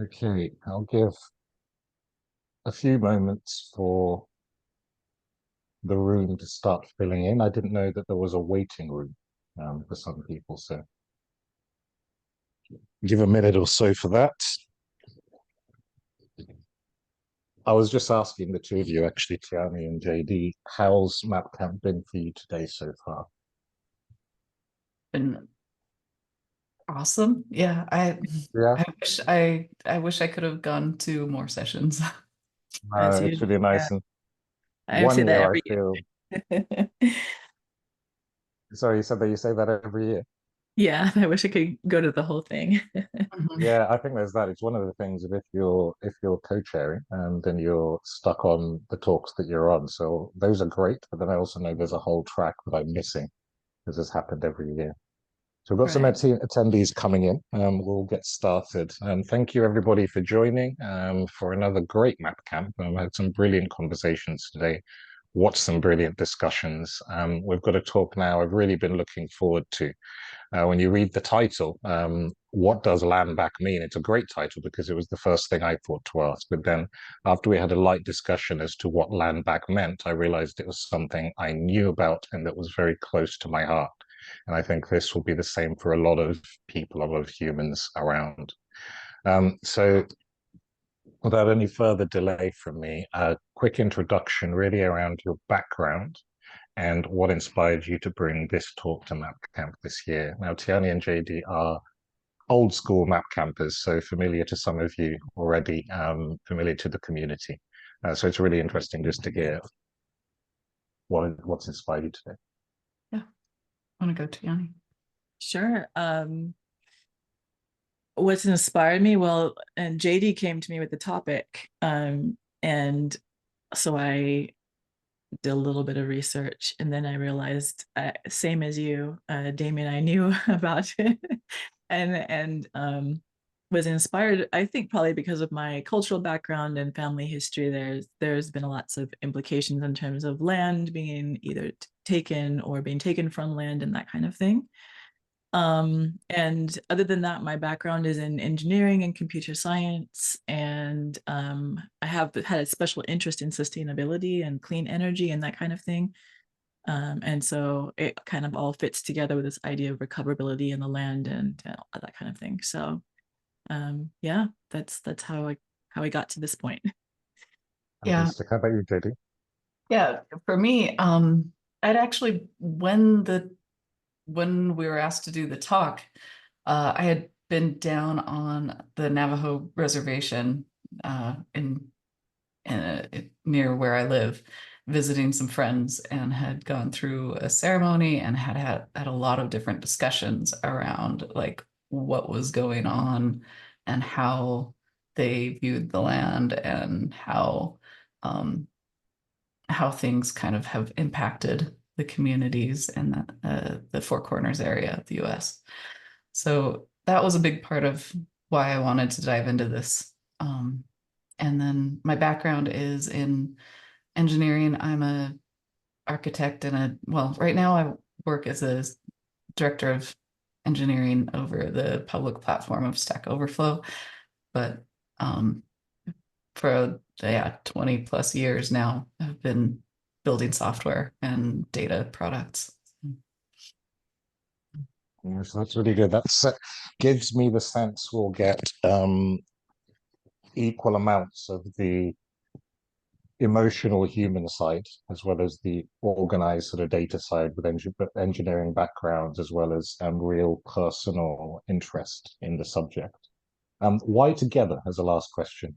Okay, I'll give a few moments for the room to start filling in. I didn't know that there was a waiting room for some people, so give a minute or so for that. I was just asking the two of you, actually, Tiani and JD, how's map camp been for you today so far? Been awesome. Yeah, I Yeah, I wish I wish I could have gone to more sessions. no, As it's usual. really Yeah, nice. And I say one that year, I every feel, year. sorry, you said that you say that every year. Yeah, I wish I could go to the whole thing. Mhm. Yeah, I think there's that. It's one of the things of if you're co-chairing and then you're stuck on the talks that you're on. So those are great, but then I also know there's a whole track that I'm missing because this happened every year. So we've got some Right. attendees coming in. We'll get started. Thank you everybody for joining for another great map camp. I had some brilliant conversations today. Watched some brilliant discussions. We've got a talk now I've really been looking forward to. When you read the title, what does land back mean? It's a great title because it was the first thing I thought to ask. But then after we had a light discussion as to what land back meant, I realized it was something I knew about and that was very close to my heart. And I think this will be the same for a lot of people, a lot of humans around. So without any further delay from me, a quick introduction really around your background and what inspired you to bring this talk to Map Camp this year. Now, Tiani and JD are old school map campers, so familiar to some of you already, familiar to the community. So it's really interesting just to hear what's inspired you today. Yeah. I want to go to Yanni. Sure. What's inspired me? Well, and JD came to me with the topic. And so I did a little bit of research and then I realized, same as you, Damien, I knew about it and was inspired, I think probably because of my cultural background and family history. There's been lots of implications in terms of land being either taken or being taken from land and that kind of thing. And other than that, my background is in engineering and computer science, and I have had a special interest in sustainability and clean energy and that kind of thing. And so it kind of all fits together with this idea of recoverability in the land and that kind of thing. So yeah, that's how I got to this point. Yeah. Fantastic. How about you, JD? Yeah. For me, I'd actually when we were asked to do the talk, I had been down on the Navajo reservation near where I live, visiting some friends, and had gone through a ceremony and had a lot of different discussions around like what was going on and how they viewed the land and um, how things kind of have impacted the communities in the Four Corners area of the US. So that was a big part of why I wanted to dive into this. And then my background is in engineering. I'm a architect and well, right now I work as a director of engineering over the public platform of Stack Overflow. But um, for 20 plus years now, I've been building software and data products. Yes, that's really good. That gives me the sense we'll get equal amounts of the emotional human side as well as the organized sort of data side with engineering backgrounds as well as real personal interest in the subject. Why together as a last question?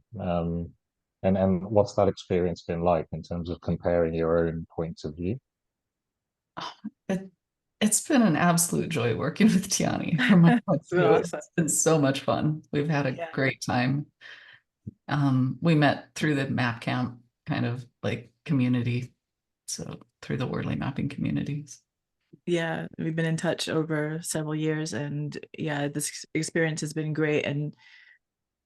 And what's that experience been like in terms of comparing your own points of view? It, it's been an absolute joy working with Tiani from my point It's of been view. awesome. It's been so much fun. We've had a Yeah. great time. We met through the map camp kind of like community. So through the Wordly mapping communities. Yeah, we've been in touch over several years, and yeah, this experience has been great. And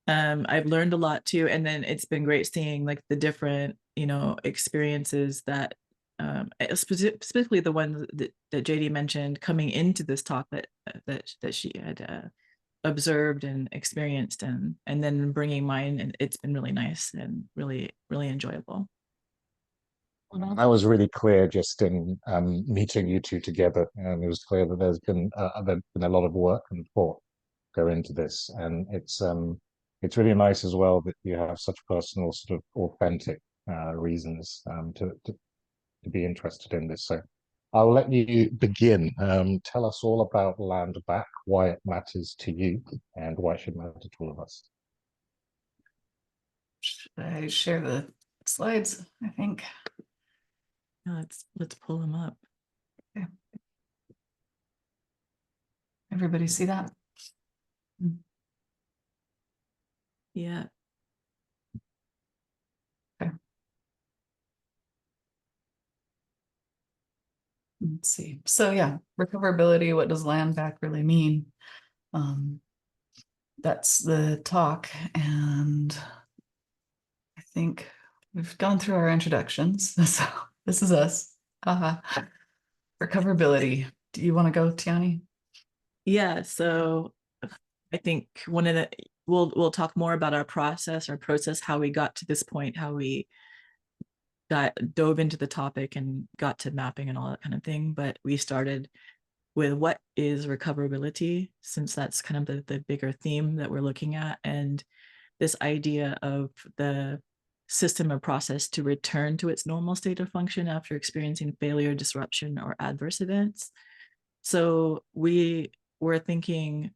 I've learned a lot too. And then it's been great seeing like the different, experiences that specifically the ones that JD mentioned coming into this talk that she had observed and experienced, and then bringing mine, and it's been really nice and really, really enjoyable. Well, that was really clear just in meeting you two together. It was clear that there's been a lot of work and thought go into this, and it's really nice as well that you have such personal, sort of authentic reasons to be interested in this. So I'll let you begin. Tell us all about land back, why it matters to you, and why it should matter to all of us. Should I share the slides? I think. Yeah, let's pull them up. Okay. Everybody see that? Yeah. Okay. Let's see. So yeah, recoverability, what does land back really mean? That's the talk, and I think we've gone through our introductions. So this is us. Recoverability. Do you want to go, Tiani? Yeah, so I think one of the we'll talk more about our process, how we got to this point, how we dove into the topic and got to mapping and all that kind of thing. But we started with what is recoverability, since that's kind of the bigger theme that we're looking at, and this idea of the system or process to return to its normal state of function after experiencing failure, disruption, or adverse events. So we were thinking,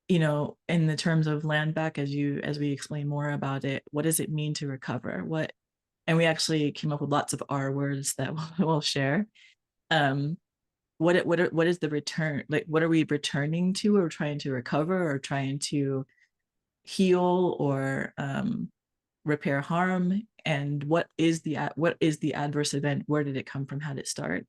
in the terms of land back, as we explain more about it, what does it mean to recover? And we actually came up with lots of R words that we'll share. What is the return? Like, what are we returning to, or trying to recover, or trying to heal, or repair harm? And what is the adverse event? Where did it come from? How did it start?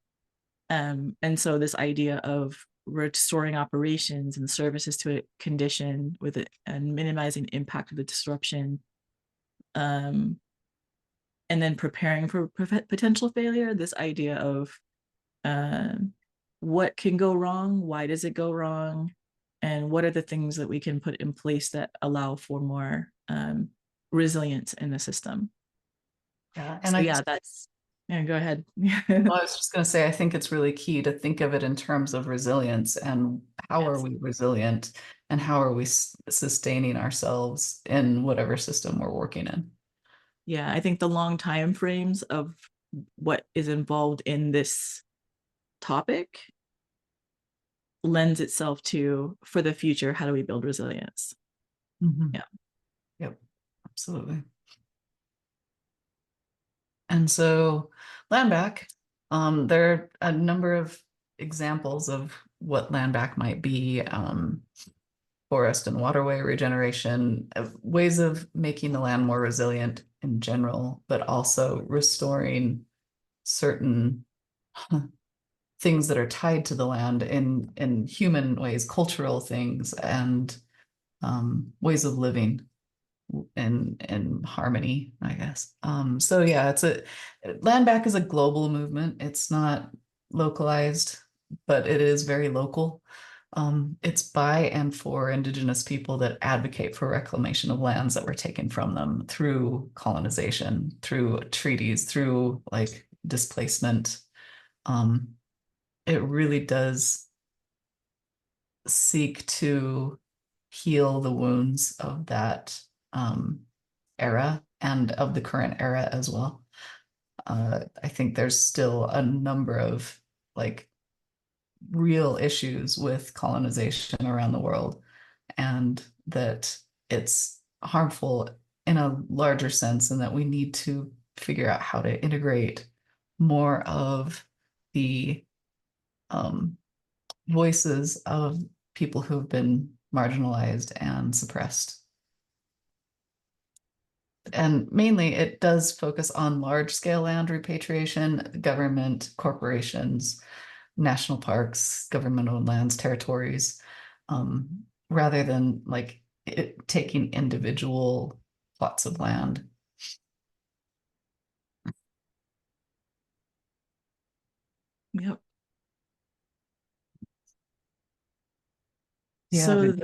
And so this idea of restoring operations and services to a condition with it, and minimizing impact of the disruption, and then preparing for potential failure. This idea of what can go wrong, why does it go wrong, and what are the things that we can put in place that allow for more resilience in the system. Yeah, and so yeah, that's go ahead. well, I was just going to say, I think it's really key to think of it in terms of resilience, and how are we resilient, and how are we sustaining ourselves in whatever system we're working in. Yeah, I think the long time frames of what is involved in this topic lends itself to, for the future, how do we build resilience? Yeah. Yep, absolutely. And so land back, there are a number of examples of what land back might be. Forest and waterway regeneration, ways of making the land more resilient in general, but also restoring certain things that are tied to the land in human ways, cultural things, and ways of living in harmony, I guess. So yeah, land back is a global movement. It's not localized, but it is very local. It's by and for Indigenous people that advocate for reclamation of lands that were taken from them through colonization, through treaties, through like displacement. It really does seek to heal the wounds of that era and of the current era as well. I think there's still a number of like real issues with colonization around the world, and that it's harmful in a larger sense, and that we need to figure out how to integrate more of the voices of people who've been marginalized and suppressed. And mainly it does focus on large scale land repatriation, government, corporations, national parks, government owned lands, territories, rather than like taking individual plots of land. Yep. Yeah. So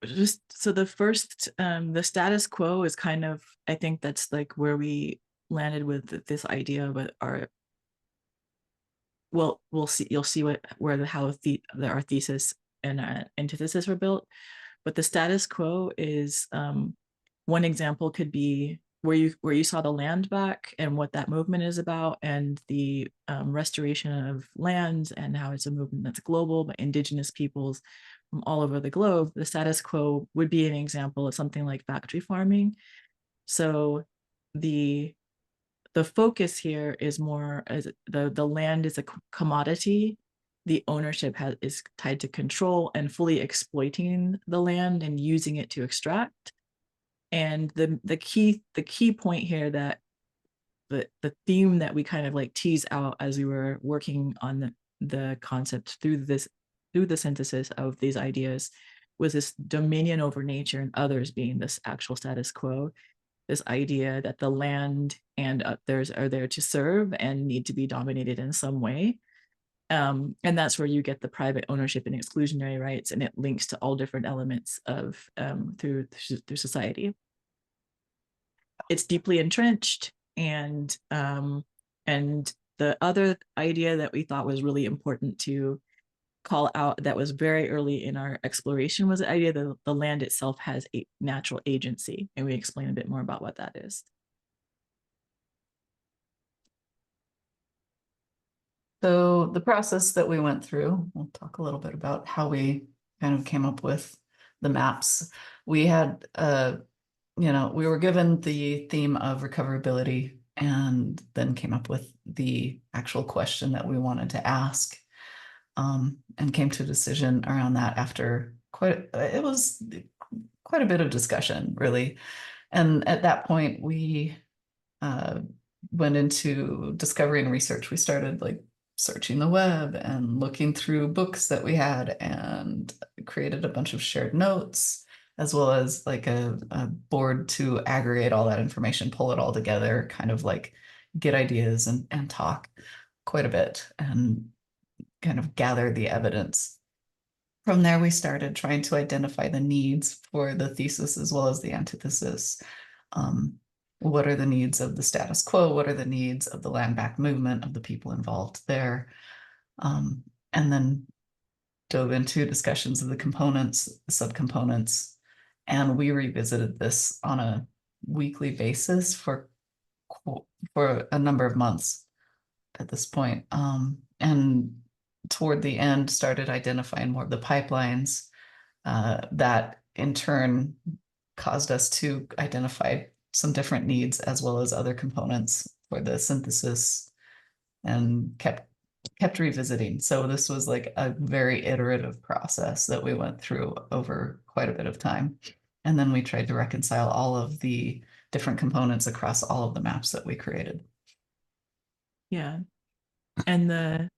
just so the first, the status quo is kind of, I think that's like where we landed with this idea of our, well, we'll see, you'll see how our thesis and antithesis were built. But the status quo is, one example could be where you saw the land back and what that movement is about, and the restoration of lands, and how it's a movement that's global, but indigenous peoples from all over the globe. The status quo would be an example of something like factory farming. So the focus here is more as the land is a commodity. The ownership is tied to control and fully exploiting the land and using it to extract. And the key point here, that the theme that we kind of like tease out as we were working on the concept through the synthesis of these ideas, was this dominion over nature and others being this actual status quo. This idea that the land and others are there to serve and need to be dominated in some way. And that's where you get the private ownership and exclusionary rights, and it links to all different elements of through society. It's deeply entrenched, and the other idea that we thought was really important to call out, that was very early in our exploration, was the idea that the land itself has a natural agency, and we explain a bit more about what that is. So the process that we went through, we'll talk a little bit about how we kind of came up with the maps. We had, we were given the theme of recoverability, and then came up with the actual question that we wanted to ask, and came to a decision around that after it was quite a bit of discussion, really. And at that point, we went into discovery and research. We started like searching the web and looking through books that we had, and created a bunch of shared notes, as well as like a board to aggregate all that information, pull it all together, kind of like get ideas and talk quite a bit and kind of gather the evidence. From there, we started trying to identify the needs for the thesis as well as the antithesis. What are the needs of the status quo? What are the needs of the land back movement, of the people involved there? And then dove into discussions of the components, the subcomponents, and we revisited this on a weekly basis for a number of months at this point. And toward the end, started identifying more of the pipelines that in turn caused us to identify some different needs as well as other components for the synthesis, and kept revisiting. So this was like a very iterative process that we went through over quite a bit of time. And then we tried to reconcile all of the different components across all of the maps that we created. Yeah. And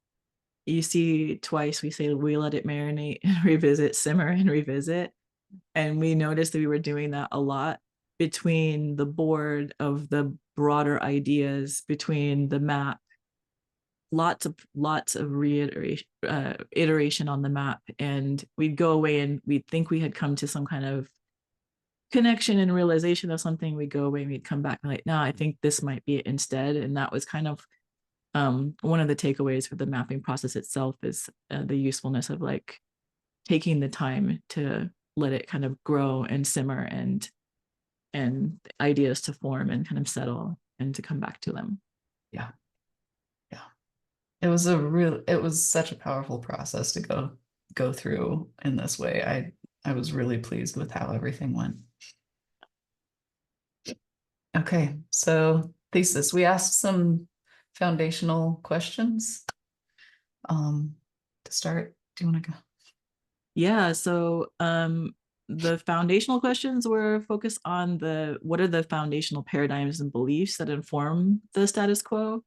you see twice we say we let it marinate and revisit, simmer and revisit. And we noticed that we were doing that a lot between the board of the broader ideas, between the map, lots of reiteration, iteration on the map. And we'd go away and we'd think we had come to some kind of connection and realization of something. We'd go away and we'd come back and like, no, I think this might be it instead. And that was kind of one of the takeaways for the mapping process itself, is the usefulness of like taking the time to let it kind of grow and simmer, and ideas to form and kind of settle, and to come back to them. Yeah. It was such a powerful process to go through in this way. I was really pleased with how everything went. Okay, so thesis. We asked some foundational questions. To start, do you want to go? Yeah, so the foundational questions were focused on what are the foundational paradigms and beliefs that inform the status quo?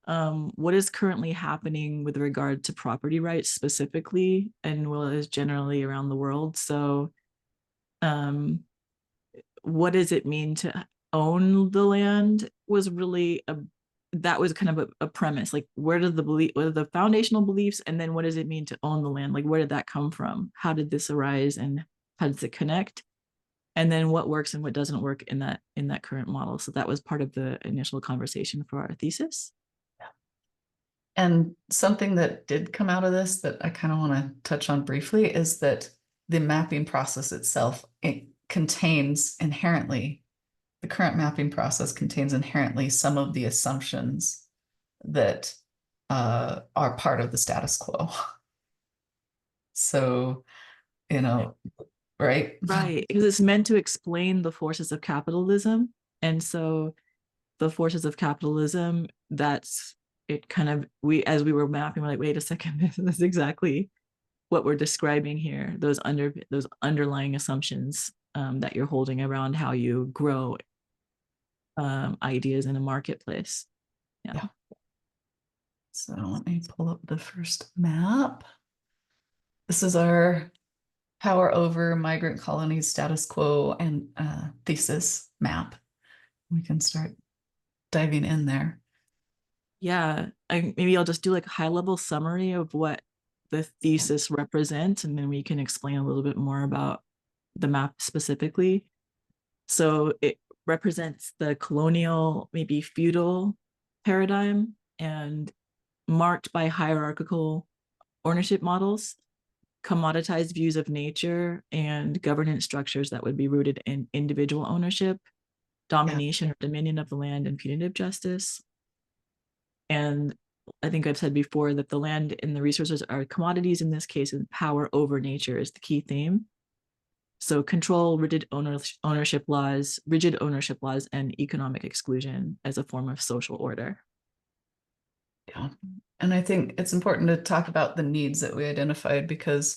What is currently happening with regard to property rights specifically, and well as generally around the world? So what does it mean to own the land was really that was kind of a premise. Like, what are the foundational beliefs, and then what does it mean to own the land? Like, where did that come from? How did this arise, and How does it connect? And then what works and what doesn't work in that current model. So that was part of the initial conversation for our thesis. And something that did come out of this that I kind of want to touch on briefly is that the mapping process itself, it contains inherently, the current mapping process contains inherently some of the assumptions that are part of the status quo. So, right? Right, because it's meant to explain the forces of capitalism. And so the forces of capitalism, that's it kind of, as we were mapping, we're like, wait a second, this is exactly what we're describing here. Those underlying assumptions that you're holding around how you grow ideas in a marketplace. Yeah. So let me pull up the first map. This is our power over migrant colonies status quo and thesis map. We can start diving in there. Yeah, maybe I'll just do like a high level summary of what the thesis represents, and then we can explain a little bit more about the map specifically. So it represents the colonial, maybe feudal paradigm, and marked by hierarchical ownership models, commoditized views of nature, and governance structures that would be rooted in individual ownership, domination or dominion of the land, and punitive justice. And I think I've said before that the land and the resources are commodities in this case, and power over nature is the key theme. So control, rigid ownership laws, and economic exclusion as a form of social order. Yeah. And I think it's important to talk about the needs that we identified, because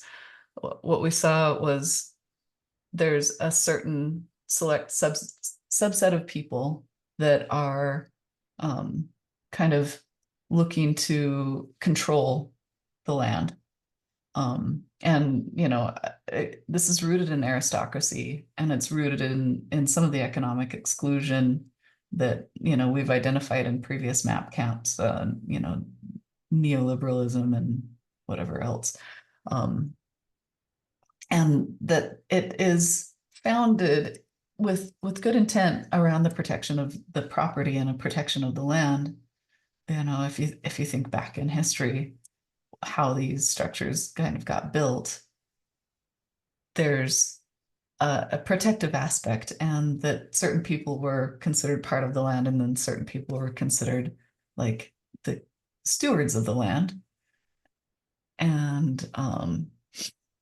what we saw was there's a certain select subset of people that are kind of looking to control the land. And this is rooted in aristocracy, and it's rooted in some of the economic exclusion that we've identified in previous map camps, neoliberalism and whatever else, and that it is founded with good intent around the protection of the property and a protection of the land. If you think back in history, how these structures kind of got built, there's a protective aspect, and that certain people were considered part of the land, and then certain people were considered like the stewards of the land. And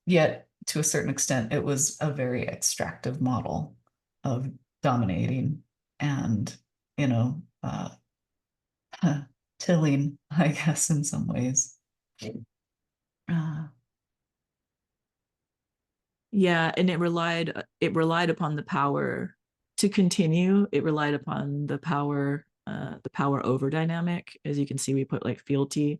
yet, to a certain extent, it was a very extractive model of dominating and, tilling, I guess, in some ways. Yeah, and it relied upon the power to continue. It relied upon the power over dynamic. As you can see, we put like fealty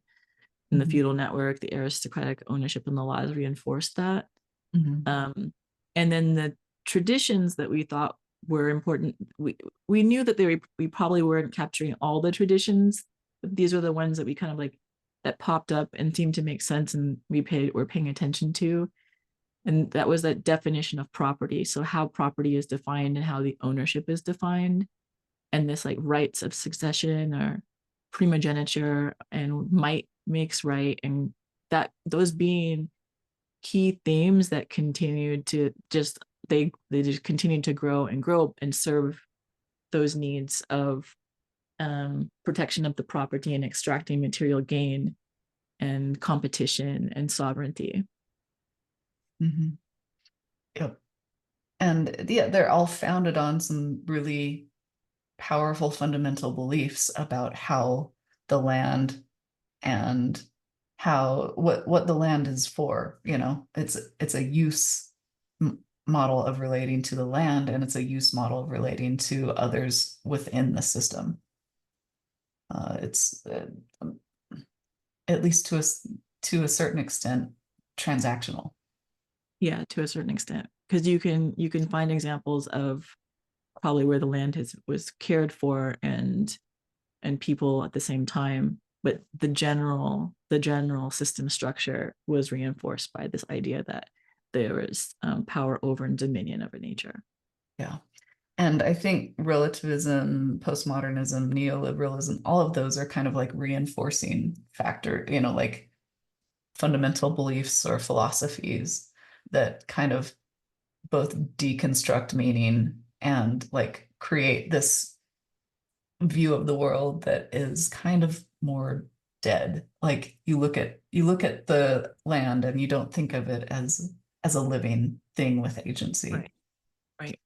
in the feudal network, the aristocratic ownership and the laws reinforced that. And then the traditions that we thought were important, we knew that we probably weren't capturing all the traditions, but these were the ones that we kind of like that popped up and seemed to make sense, and we're paying attention to. And that was that definition of property. So how property is defined and how the ownership is defined, and this like rights of succession or primogeniture and might makes right, and that those being key themes that continued to just they just continued to grow and serve those needs of protection of the property and extracting material gain and competition and sovereignty. Yep. And yeah, they're all founded on some really powerful fundamental beliefs about how the land and what the land is for. It's a use model of relating to the land, and it's a use model of relating to others within the system. It's at least to a certain extent transactional. Yeah, to a certain extent, because you can find examples of probably where the land was cared for and people at the same time, but the general system structure was reinforced by this idea that there is power over and dominion over nature. Yeah. And I think relativism, postmodernism, neoliberalism, all of those are kind of like reinforcing factor, like fundamental beliefs or philosophies that kind of both deconstruct meaning and like create this view of the world that is kind of more dead. Like you look at the land and you don't think of it as a living thing with agency. Right. Right.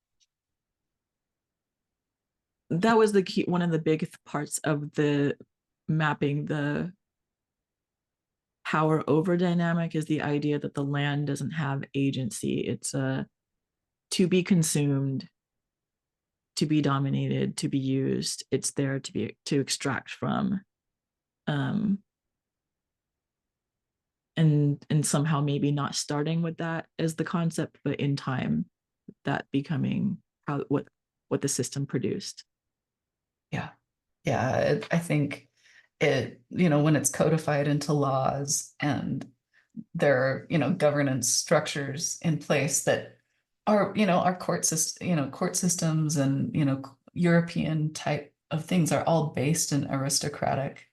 That was the key, one of the big parts of the mapping the power over dynamic, is the idea that the land doesn't have agency. It's to be consumed, to be dominated, to be used. It's there to extract from. And somehow maybe not starting with that as the concept, but in time that becoming what the system produced. Yeah. Yeah. I think when it's codified into laws and there are, governance structures in place that our court systems and, European type of things are all based in aristocratic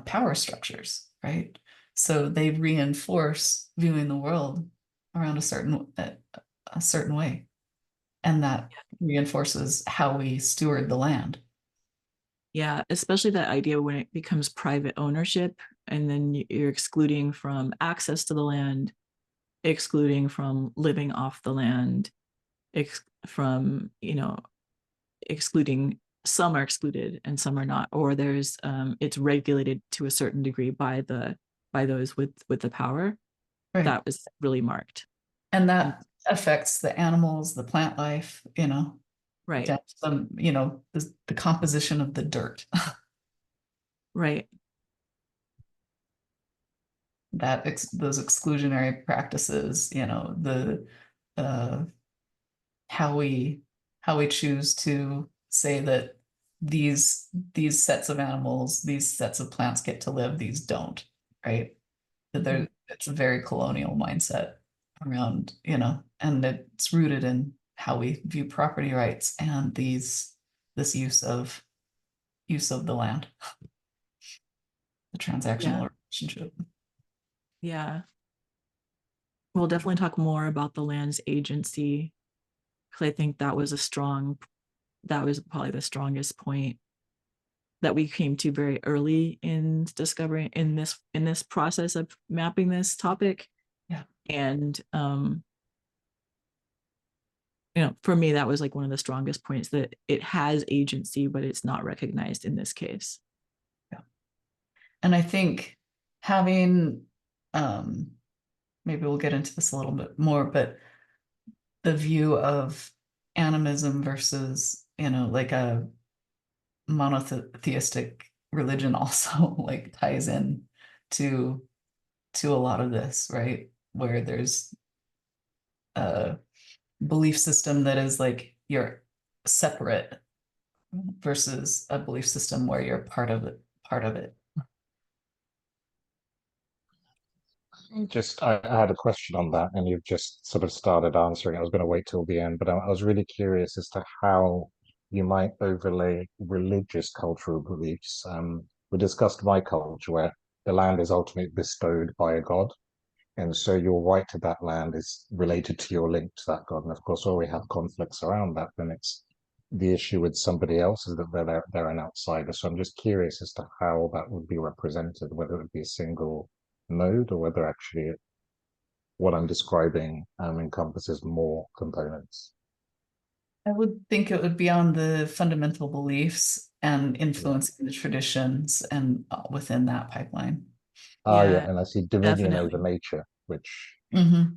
power structures, right? So they reinforce viewing the world around a certain way, and that reinforces how we steward the land. Yeah, especially that idea when it becomes private ownership, and then you're excluding from access to the land, excluding from living off the land, from excluding. Some are excluded and some are not, or there's it's regulated to a certain degree by those with the power. Right. That was really marked. And that affects the animals, the plant life, Right. down to some, the composition of the dirt. Right. Those exclusionary practices, the how we choose to say that these sets of animals, these sets of plants get to live, these don't, right? That it's a very colonial mindset around, and it's rooted in how we view property rights and this use of the land, the transactional relationship. Yeah. We'll definitely talk more about the land's agency, because I think that was probably the strongest point that we came to very early in discovering in this process of mapping this topic. Yeah. And for me, that was like one of the strongest points, that it has agency, but it's not recognized in this case. Yeah. And I think having maybe we'll get into this a little bit more, but the view of animism versus, like a monotheistic religion also like ties in to a lot of this, right? Where there's a belief system that is like you're separate versus a belief system where you're part of it. I had a question on that, and you've just sort of started answering. I was going to wait till the end, but I was really curious as to how you might overlay religious cultural beliefs. We discussed my culture, where the land is ultimately bestowed by a god, and so your right to that land is related to your link to that god. And of course, where we have conflicts around that, then it's the issue with somebody else is that they're an outsider. So I'm just curious as to how that would be represented, whether it would be a single node or whether actually what I'm describing encompasses more components. I would think it would be on the fundamental beliefs and influencing the traditions and within that pipeline. Yeah, and I see dominion over Definitely. nature, which Mm-hmm.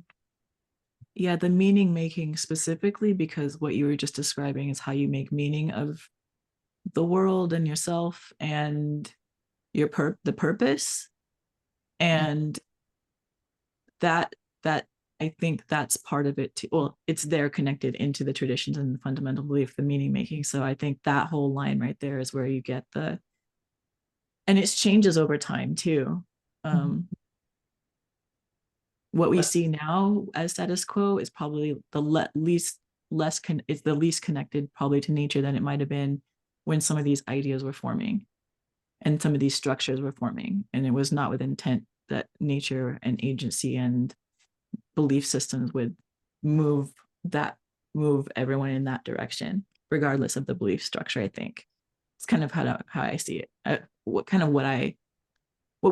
Yeah, the meaning making specifically, because what you were just describing is how you make meaning of the world and yourself and the purpose. And that I think that's part of it too. Well, it's there connected into the traditions and the fundamental belief, the meaning making. So I think that whole line right there is where you get and it changes over time too. what we see now as status quo is probably the least connected probably to nature than it might have been when some of these ideas were forming and some of these structures were forming. And it was not with intent that nature and agency and belief systems would move everyone in that direction, regardless of the belief structure. I think it's kind of how I see it. What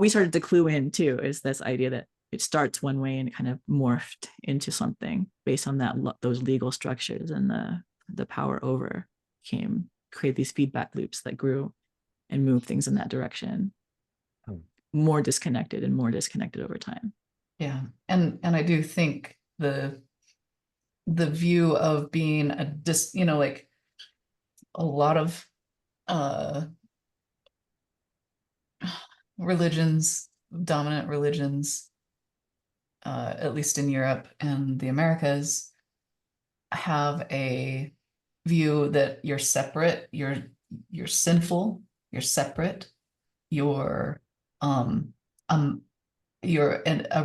we started to clue in too is this idea that it starts one way and it kind of morphed into something based on those legal structures, and the power over create these feedback loops that grew and moved things in that direction. More disconnected over time. Yeah. And I do think the view of being like a lot of dominant religions, at least in Europe and the Americas, have a view that you're separate, you're sinful, you're separate, you're a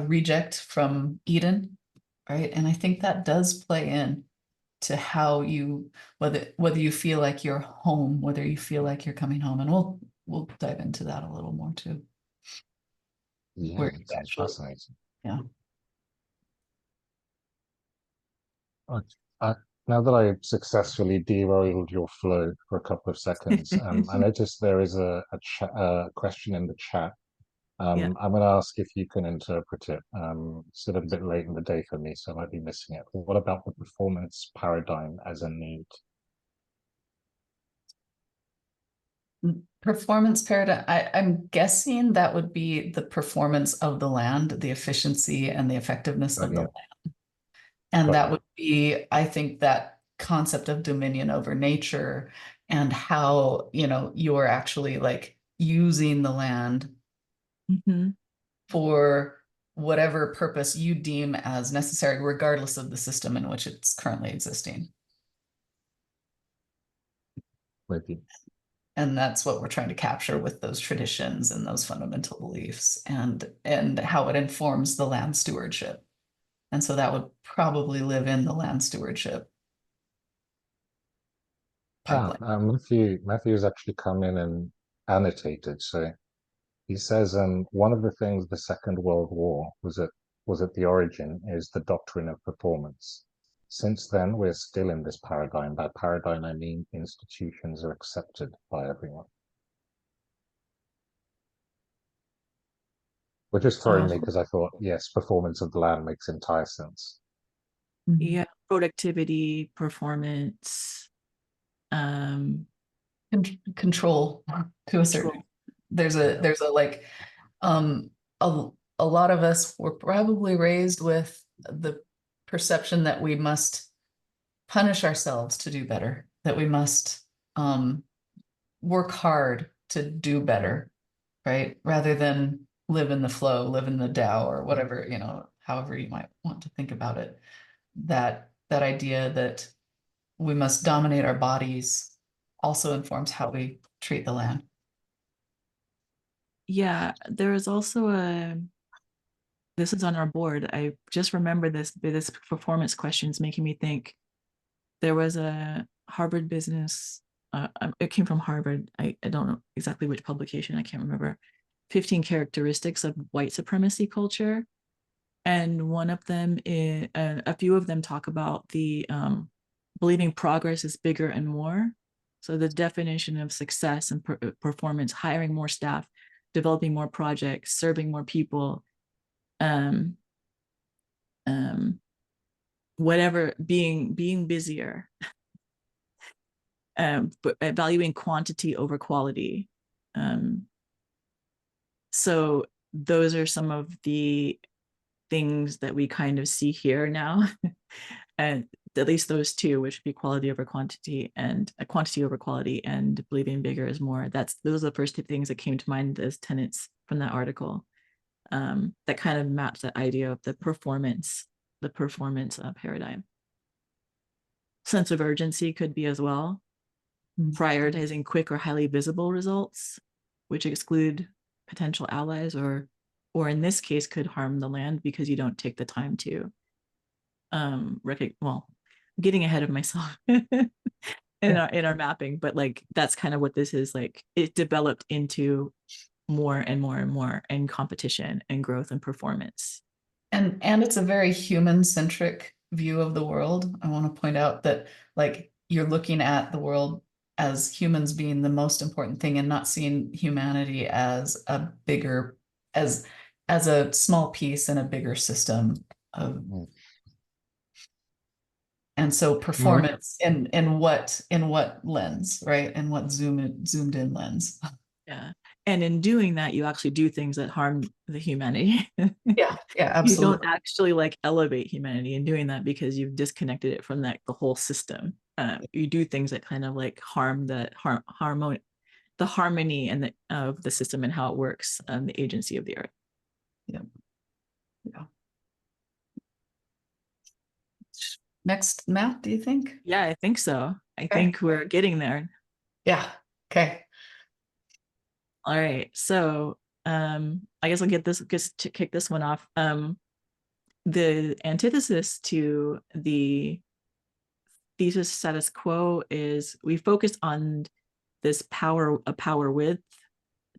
reject from Eden, right? And I think that does play in to how you, whether you feel like you're home, whether you feel like you're coming home, and we'll dive into that a little more too. Yeah, Where it's actually, fascinating. yeah. I, now that I successfully derailed your flow for a couple of seconds, I noticed there is a question in the chat. Yeah. I'm going to ask if you can interpret it. It's a little bit late in the day for me, so I might be missing it. What about the performance paradigm as a need? Performance paradigm. I'm guessing that would be the performance of the land, the efficiency and the effectiveness of the land. And that would be, I think, that concept of dominion over nature and how, you're actually like using the land for whatever purpose you deem as necessary, regardless of the system in which it's currently existing. And that's what we're trying to capture with those traditions and those fundamental beliefs, and how it informs the land stewardship. And so that would probably live in the land stewardship pipeline. Matthew has actually come in and annotated. So he says, one of the things the Second World War was at the origin is the doctrine of performance. Since then, we're still in this paradigm. By paradigm, I mean institutions are accepted by everyone. Which is throwing me because I thought, yes, performance of the land makes entire sense. Yeah, productivity, performance, control to a certain. There's a like, a lot of us were probably raised with the perception that we must punish ourselves to do better, that we must work hard to do better, right? Rather than live in the flow, live in the Tao, or whatever, however you might want to think about it. That idea that we must dominate our bodies also informs how we treat the land. Yeah, there is also this is on our board. I just remember this performance questions making me think. There was a Harvard business, it came from Harvard. I don't know exactly which publication, I can't remember. 15 characteristics of white supremacy culture. And one of them is, a few of them talk about the believing progress is bigger and more. So the definition of success and performance, hiring more staff, developing more projects, serving more people, whatever, being busier, but valuing quantity over quality. So those are some of the things that we kind of see here now. And at least those two, which would be quality over quantity and quantity over quality, and believing bigger is more. Those are the first two things that came to mind as tenets from that article, that kind of match that idea of the performance paradigm. Sense of urgency could be as well. Prioritizing quick or highly visible results, which exclude potential allies or or in this case could harm the land because you don't take the time to well, getting ahead of myself in our mapping, but like that's kind of what this is. Like it developed into more and more and more, and competition and growth and performance. And it's a very human-centric view of the world. I want to point out that like you're looking at the world as humans being the most important thing and not seeing humanity as a bigger, as a small piece in a bigger system of. And so performance in what lens, right? And what zoomed in lens. Yeah. And in doing that, you actually do things that harm the humanity. Yeah, absolutely. You don't actually like elevate humanity in doing that because you've disconnected it from the whole system. You do things that kind of like harm the harmony and of the system and how it works, the agency of the earth. Yeah. Next map, do you think? Yeah, I think so. I think we're getting there. Yeah. Okay. All right. So I guess I'll just to kick this one off. The antithesis to the thesis status quo is we focus on this power with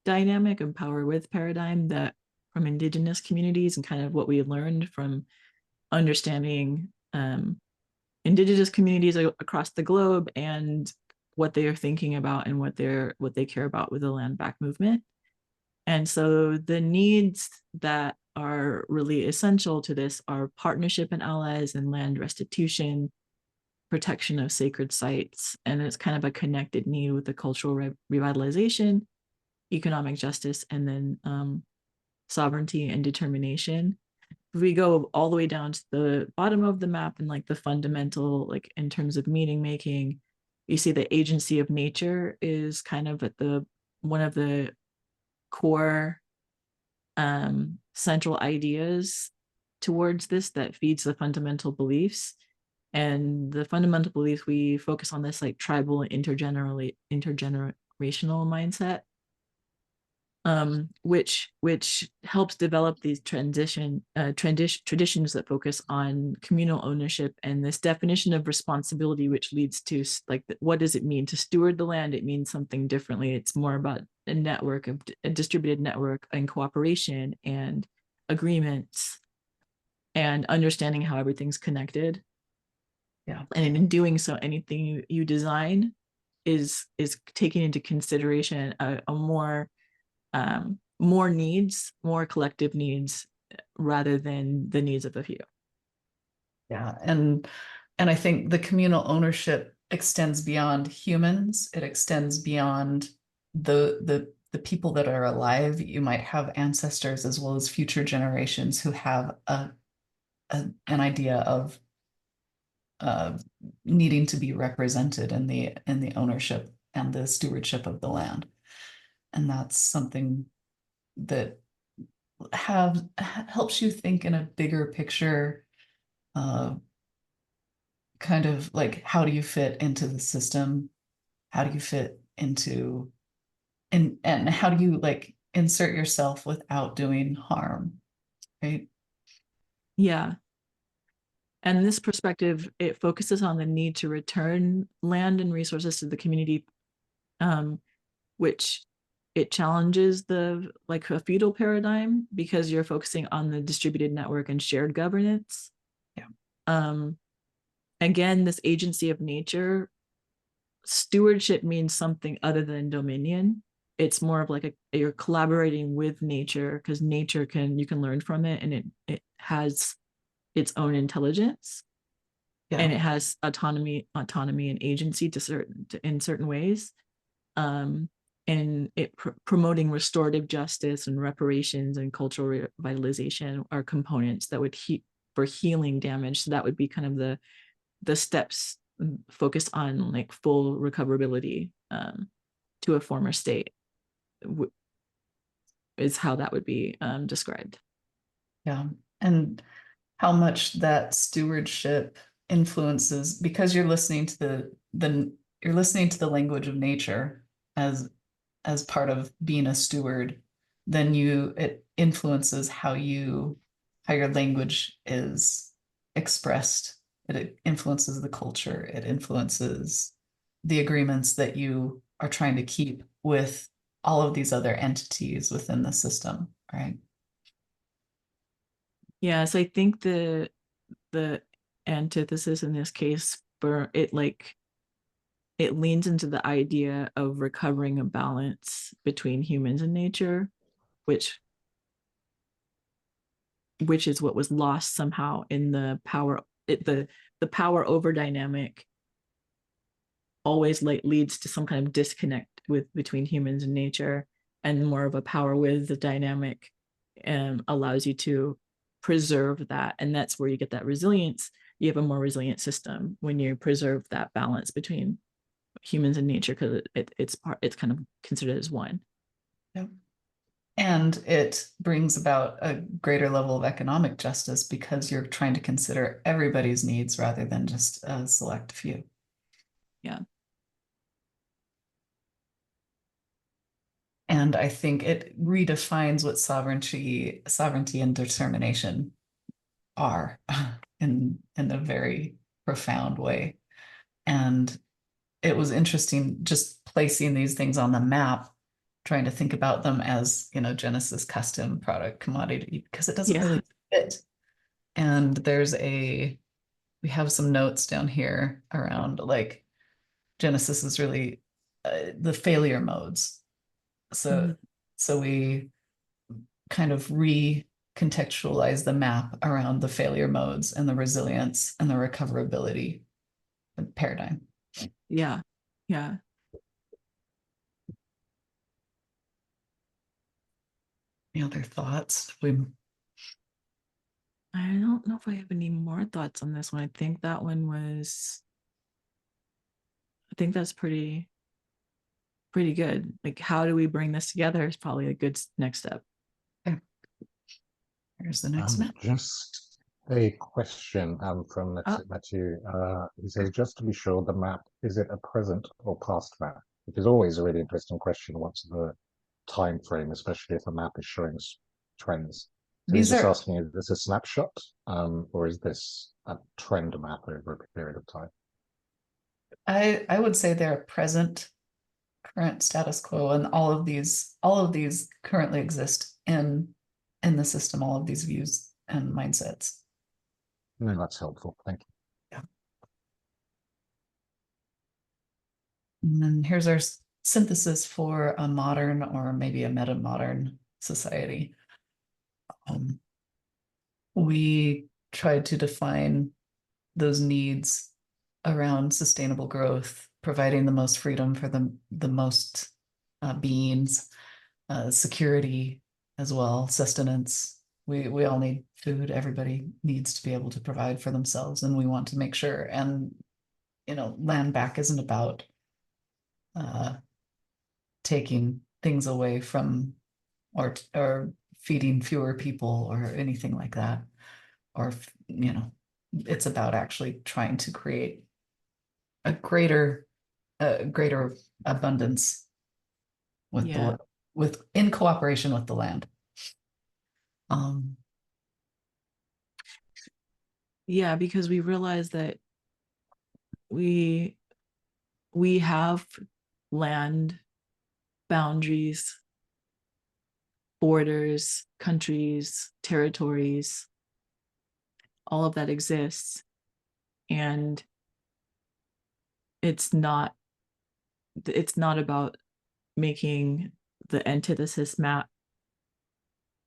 dynamic and power with paradigm that from indigenous communities, and kind of what we learned from understanding indigenous communities across the globe and what they are thinking about and what they care about with the land back movement. And so the needs that are really essential to this are partnership and allies and land restitution, protection of sacred sites, and it's kind of a connected need with the cultural revitalization, economic justice, and then sovereignty and determination. If we go all the way down to the bottom of the map and like the fundamental, like in terms of meaning making, you see the agency of nature is kind of at one of the core central ideas towards this that feeds the fundamental beliefs. And the fundamental beliefs, we focus on this like tribal and intergenerational mindset, which helps develop these traditions that focus on communal ownership and this definition of responsibility, which leads to like what does it mean to steward the land? It means something differently. It's more about a distributed network and cooperation and agreements and understanding how everything's connected. Yeah. And in doing so, anything you design is taking into consideration a more needs, more collective needs, rather than the needs of the few. Yeah, and I think the communal ownership extends beyond humans. It extends beyond the people that are alive. You might have ancestors as well as future generations who have an idea of needing to be represented in the ownership and the stewardship of the land. And that's something that helps you think in a bigger picture, kind of like how do you fit into the system? How do you fit into and how do you like insert yourself without doing harm, right? Yeah. And this perspective, it focuses on the need to return land and resources to the community, which it challenges the like a feudal paradigm because you're focusing on the distributed network and shared governance. Yeah. Again, this agency of nature, stewardship means something other than dominion. It's more of like you're collaborating with nature because nature you can learn from it, and it has its own intelligence. Yeah. And it has autonomy and agency in certain ways. And it promoting restorative justice and reparations and cultural revitalization are components that would for healing damage. So that would be kind of the steps focused on like full recoverability to a former state is how that would be described. Yeah, and how much that stewardship influences, because you're listening to the language of nature as part of being a steward, then it influences how your language is expressed. It influences the culture. It influences the agreements that you are trying to keep with all of these other entities within the system, right? Yeah, so I think the antithesis in this case, for it, like, it leans into the idea of recovering a balance between humans and nature, which is what was lost somehow in the the power over dynamic always leads to some kind of disconnect between humans and nature, and more of a power with the dynamic allows you to preserve that, and that's where you get that resilience. You have a more resilient system when you preserve that balance between humans and nature, because it's kind of considered as one. Yep. And it brings about a greater level of economic justice because you're trying to consider everybody's needs rather than just a select few. Yeah. And I think it redefines what sovereignty and determination are in a very profound way. And it was interesting just placing these things on the map, trying to think about them as, Genesis custom product commodity, because it doesn't really fit. And we have some notes down here around, like, Genesis is really the failure modes. So we kind of recontextualize the map around the failure modes and the resilience and the recoverability paradigm. Yeah. Yeah. Any other thoughts? I don't know if I have any more thoughts on this one. I think that's pretty good. Like, how do we bring this together is probably a good next step. Okay. Here's the next map. Just a question from Matthew. He says, just to be sure, the map, is it a present or past map? Which is always a really interesting question. What's the time frame, especially if a map is showing trends? So he's just asking, is this a snapshot, or is this a trend map over a period of time? I would say they're present, current status quo, and all of these currently exist in the system, all of these views and mindsets. No, that's helpful. Thank you. Yeah. And then here's our synthesis for a modern or maybe a meta-modern society. We tried to define those needs around sustainable growth, providing the most freedom for the most beings, security as well, sustenance. We all need food. Everybody needs to be able to provide for themselves, and we want to make sure. And land back isn't about taking things away from or feeding fewer people or anything like that. Or it's about actually trying to create a greater abundance with in cooperation with the land. Yeah, because we realize that we have land boundaries, borders, countries, territories, all of that exists. And it's not about making the antithesis map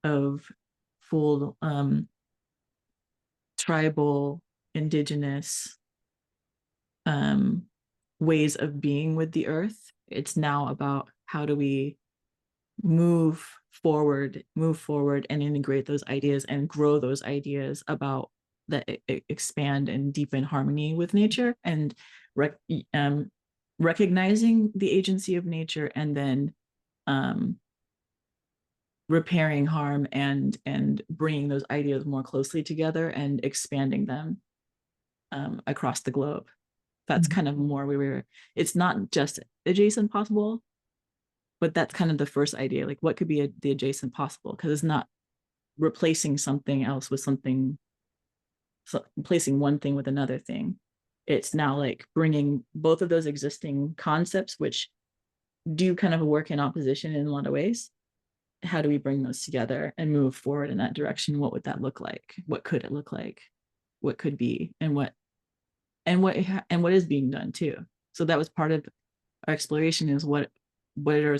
of full tribal, indigenous ways of being with the earth. It's now about how do we move forward and integrate those ideas and grow those ideas about that expand and deepen harmony with nature, and recognizing the agency of nature, and then repairing harm and bringing those ideas more closely together and expanding them across the globe. That's kind of more where it's not just adjacent possible, but that's kind of the first idea, like what could be the adjacent possible, because it's not replacing something else with something, so replacing one thing with another thing. It's now like bringing both of those existing concepts, which do kind of work in opposition in a lot of ways. How do we bring those together and move forward in that direction? What would that look like? What could it look like? What could be, and what is being done too. So that was part of our exploration, is what are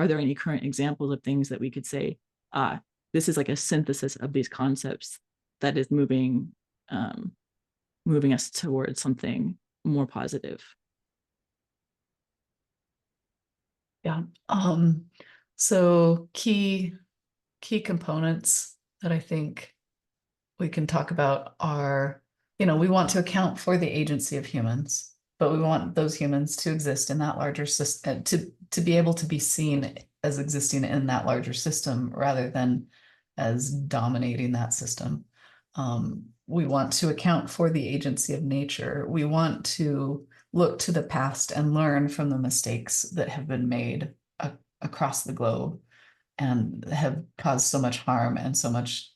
there any current examples of things that we could say, this is like a synthesis of these concepts that is moving us towards something more positive. Yeah. So key components that I think we can talk about are, we want to account for the agency of humans, but we want those humans to exist in that larger system, to be able to be seen as existing in that larger system rather than as dominating that system. We want to account for the agency of nature. We want to look to the past and learn from the mistakes that have been made across the globe and have caused so much harm and so much,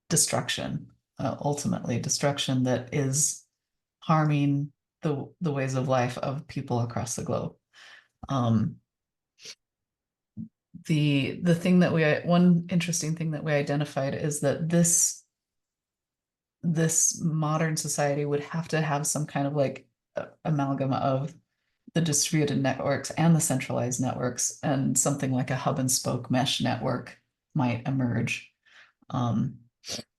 destruction, ultimately destruction that is harming the ways of life of people across the globe. The thing that one interesting thing that we identified is that this modern society would have to have some kind of like amalgam of the distributed networks and the centralized networks, and something like a hub and spoke mesh network might emerge.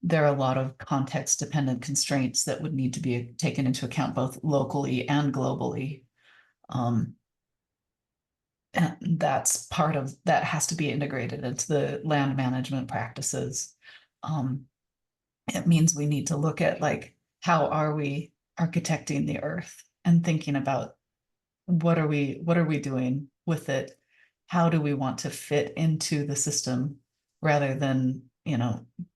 There are a lot of context dependent constraints that would need to be taken into account both locally and globally. And that's part of that has to be integrated into the land management practices. It means we need to look at like, how are we architecting the earth and thinking about what are we doing with it? How do we want to fit into the system rather than,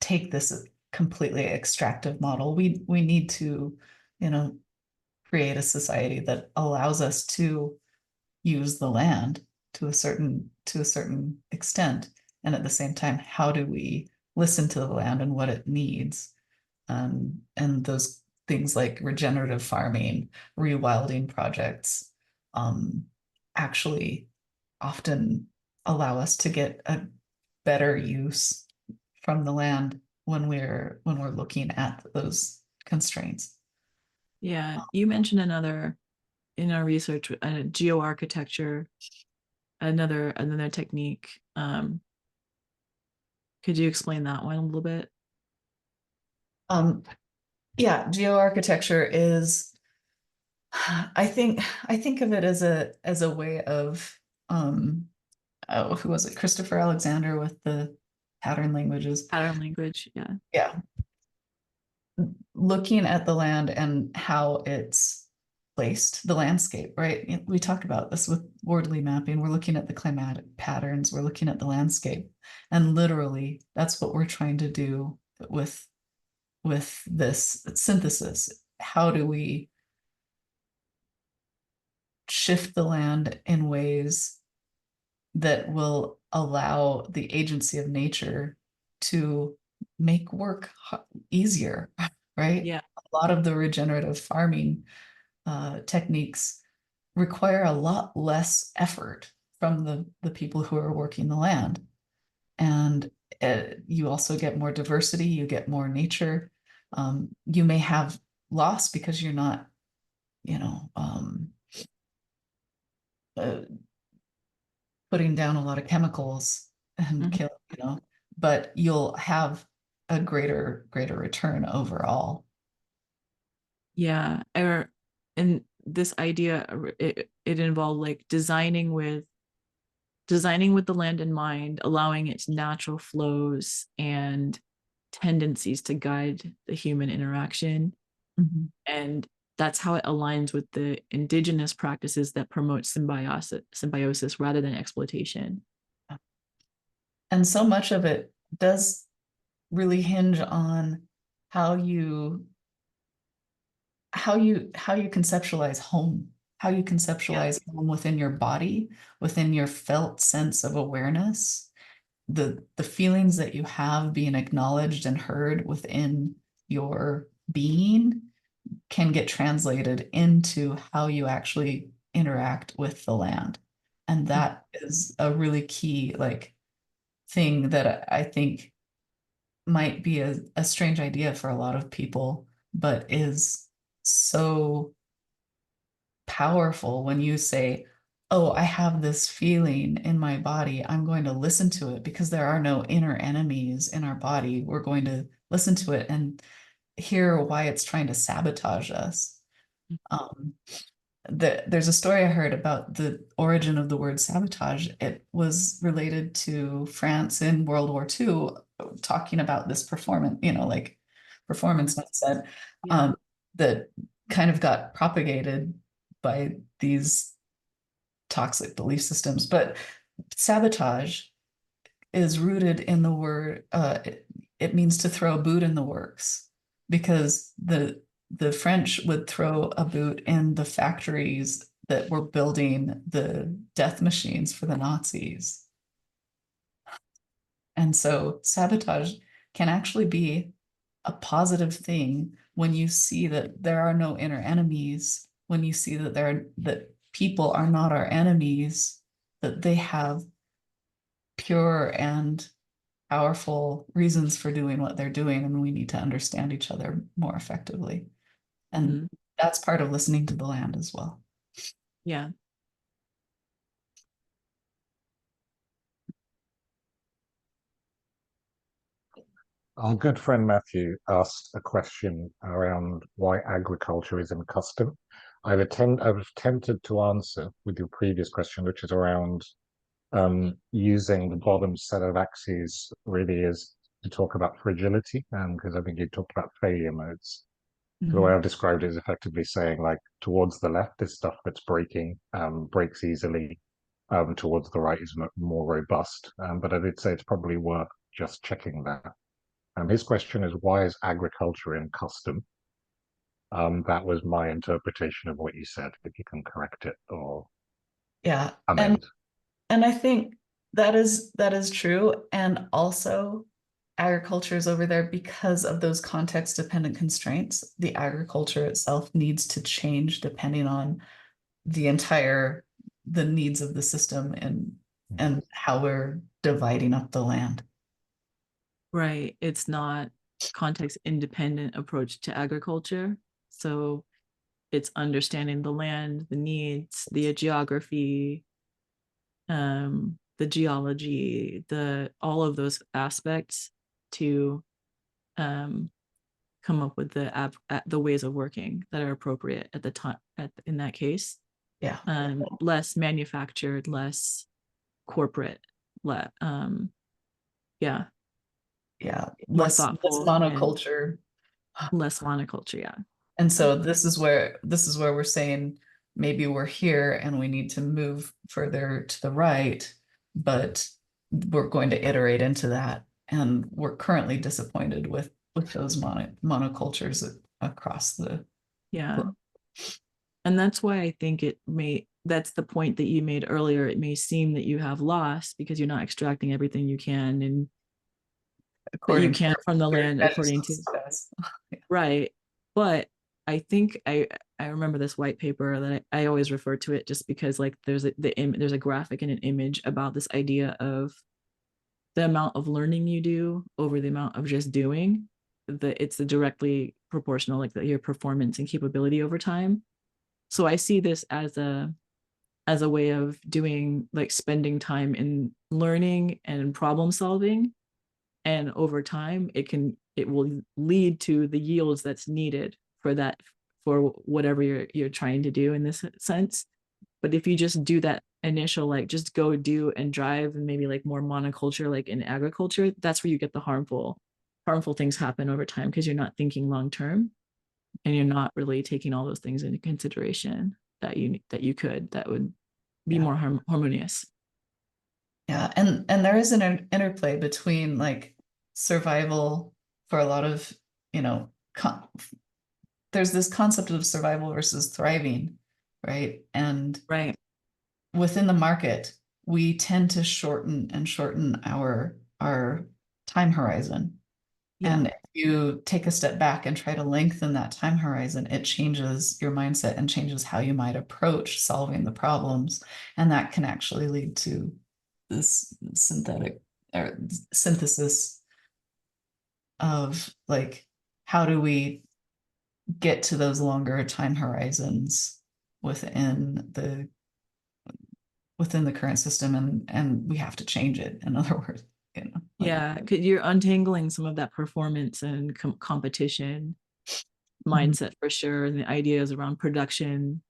take this completely extractive model? We need to, create a society that allows us to use the land to a certain extent. And at the same time, how do we listen to the land and what it needs? And those things like regenerative farming, rewilding projects, actually often allow us to get a better use from the land when we're looking at those constraints. Yeah, you mentioned another in our research, geoarchitecture, another technique. Could you explain that one a little bit? Yeah, geoarchitecture is, I think of it as a way of, who was it? Christopher Alexander with the pattern languages. Pattern language, yeah. Yeah. Looking at the land and how it's placed, the landscape, right? We talked about this with Wordley mapping. We're looking at the climatic patterns, we're looking at the landscape. And literally, that's what we're trying to do with this synthesis. How do we shift the land in ways that will allow the agency of nature to make work easier, right? Yeah. A lot of the regenerative farming techniques require a lot less effort from the people who are working the land. And you also get more diversity, you get more nature. You may have loss because you're not, putting down a lot of chemicals and kill, but you'll have a greater return overall. Yeah, and this idea, it involved like designing with the land in mind, allowing its natural flows and tendencies to guide the human interaction. Mm-hmm. And that's how it aligns with the indigenous practices that promote symbiosis rather than exploitation. And so much of it does really hinge on how you conceptualize home, how you conceptualize home within your body, within your felt sense of awareness, the feelings that you have being acknowledged and heard within your being can get translated into how you actually interact with the land. And that is a really key like thing that I think might be a strange idea for a lot of people, but is so powerful when you say, oh, I have this feeling in my body. I'm going to listen to it because there are no inner enemies in our body. We're going to listen to it and hear why it's trying to sabotage us. Um, there's a story I heard about the origin of the word sabotage. It was related to France in World War II, talking about this performance, like performance mindset, Yeah. that kind of got propagated by these toxic belief systems. But sabotage is rooted in the word, it means to throw a boot in the works, because the French would throw a boot in the factories that were building the death machines for the Nazis. And so sabotage can actually be a positive thing when you see that there are no inner enemies, when you see that people are not our enemies, that they have pure and powerful reasons for doing what they're doing, and we need to understand each other more effectively. And that's part of listening to the land as well. Yeah. Our good friend Matthew asked a question around why agriculture is in custom. I was tempted to answer with your previous question, which is around using the bottom set of axes really is to talk about fragility, because I think you talked about failure modes. The way I've described it is effectively saying, like, towards the left is stuff that's breaking, breaks easily. Towards the right is more robust. But I did say it's probably worth just checking that. His question is, why is agriculture in custom? That was my interpretation of what you said. If you can correct it or Yeah. amend. And I think that is true. And also agriculture is over there because of those context dependent constraints. The agriculture itself needs to change depending on the needs of the system and how we're dividing up the land. Right. It's not context independent approach to agriculture. So it's understanding the land, the needs, the geography, the geology, all of those aspects to come up with the ways of working that are appropriate at the time in that case. Yeah. Less manufactured, less corporate, yeah. Yeah. More Less thoughtful, monoculture. less monoculture, yeah. And so this is where we're saying maybe we're here and we need to move further to the right, but we're going to iterate into that. And we're currently disappointed with those monocultures across the Yeah. And that's why I think that's the point that you made earlier. It may seem that you have loss because you're not extracting everything you can and that you can from the land according to right. But I think I remember this white paper that I always refer to it just because like there's a graphic and an image about this idea of the amount of learning you do over the amount of just doing, that it's directly proportional, like your performance and capability over time. So I see this as a way of doing, like, spending time in learning and problem solving, and over time it will lead to the yields that's needed for whatever you're trying to do in this sense. But if you just do that initial, like, just go do and drive, and maybe like more monoculture, like in agriculture, that's where you get the harmful things happen over time, because you're not thinking long term and you're not really taking all those things into consideration that that would be more harmonious. Yeah, and there is an interplay between like survival for a lot of, there's this concept of survival versus thriving, right? And Right. within the market, we tend to shorten and shorten our time horizon. Yeah. And if you take a step back and try to lengthen that time horizon, it changes your mindset and changes how you might approach solving the problems. And that can actually lead to this synthetic or synthesis of like, how do we get to those longer time horizons within the current system, and we have to change it, in other words, like, Yeah, you're untangling some of that performance and competition mindset for sure, and the ideas around production,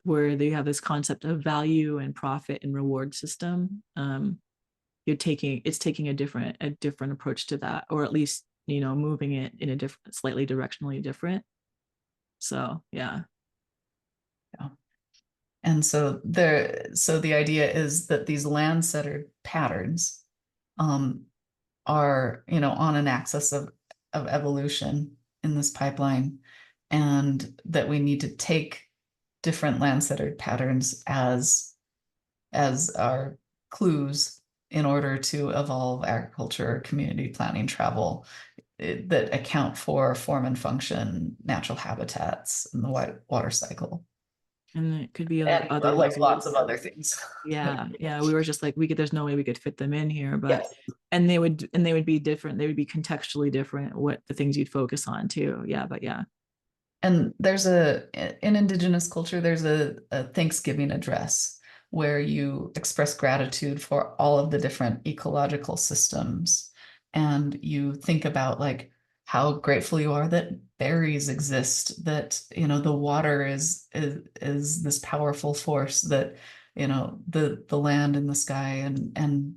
where they have this concept of value and profit and reward system. It's taking a different approach to that, or at least moving it in a different, slightly directionally different. So yeah. And so the idea is that these land-centered patterns are, on an axis of evolution in this pipeline, and that we need to take different land-centered patterns as our clues in order to evolve agriculture, community planning, travel, that account for form and function, natural habitats, and the water cycle. And it could be And other like lots of other things. Yeah, we were just like, there's no way we could fit them in here, but Yes. and they would be different. They would be contextually different, what the things you'd focus on too. Yeah, but yeah. And in Indigenous culture, there's a Thanksgiving address where you express gratitude for all of the different ecological systems. And you think about like how grateful you are that berries exist, that, the water is this powerful force, that, the land and the sky and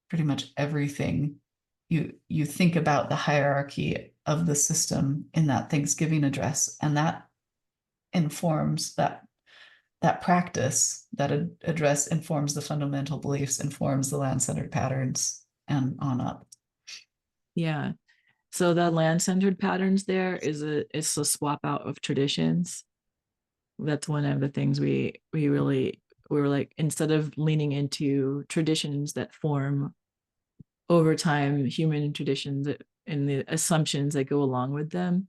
pretty much everything. You think about the hierarchy of the system in that Thanksgiving address, and that informs that practice, that address informs the fundamental beliefs, informs the land-centered patterns, and on up. Yeah. So the land-centered patterns there is a swap out of traditions. That's one of the things we were like, instead of leaning into traditions that form over time, human traditions and the assumptions that go along with them,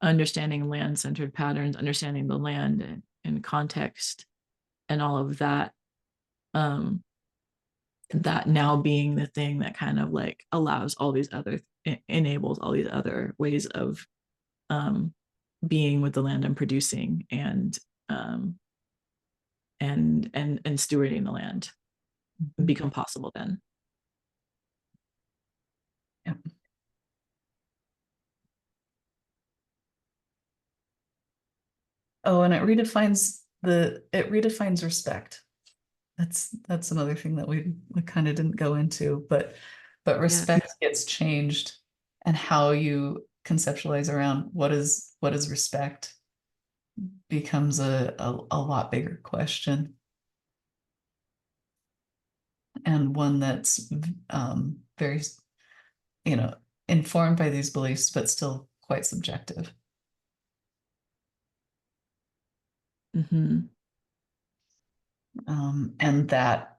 understanding land-centered patterns, understanding the land and context and all of that, that now being the thing that kind of like allows all these other, enables all these other ways of being with the land and producing and stewarding the land become possible then. Yep. Oh, and it redefines respect. That's another thing that we kind of didn't go into, but respect gets changed, and how you conceptualize around what is respect becomes a lot bigger question, and one that's very, informed by these beliefs, but still quite subjective. Mm-hmm. And that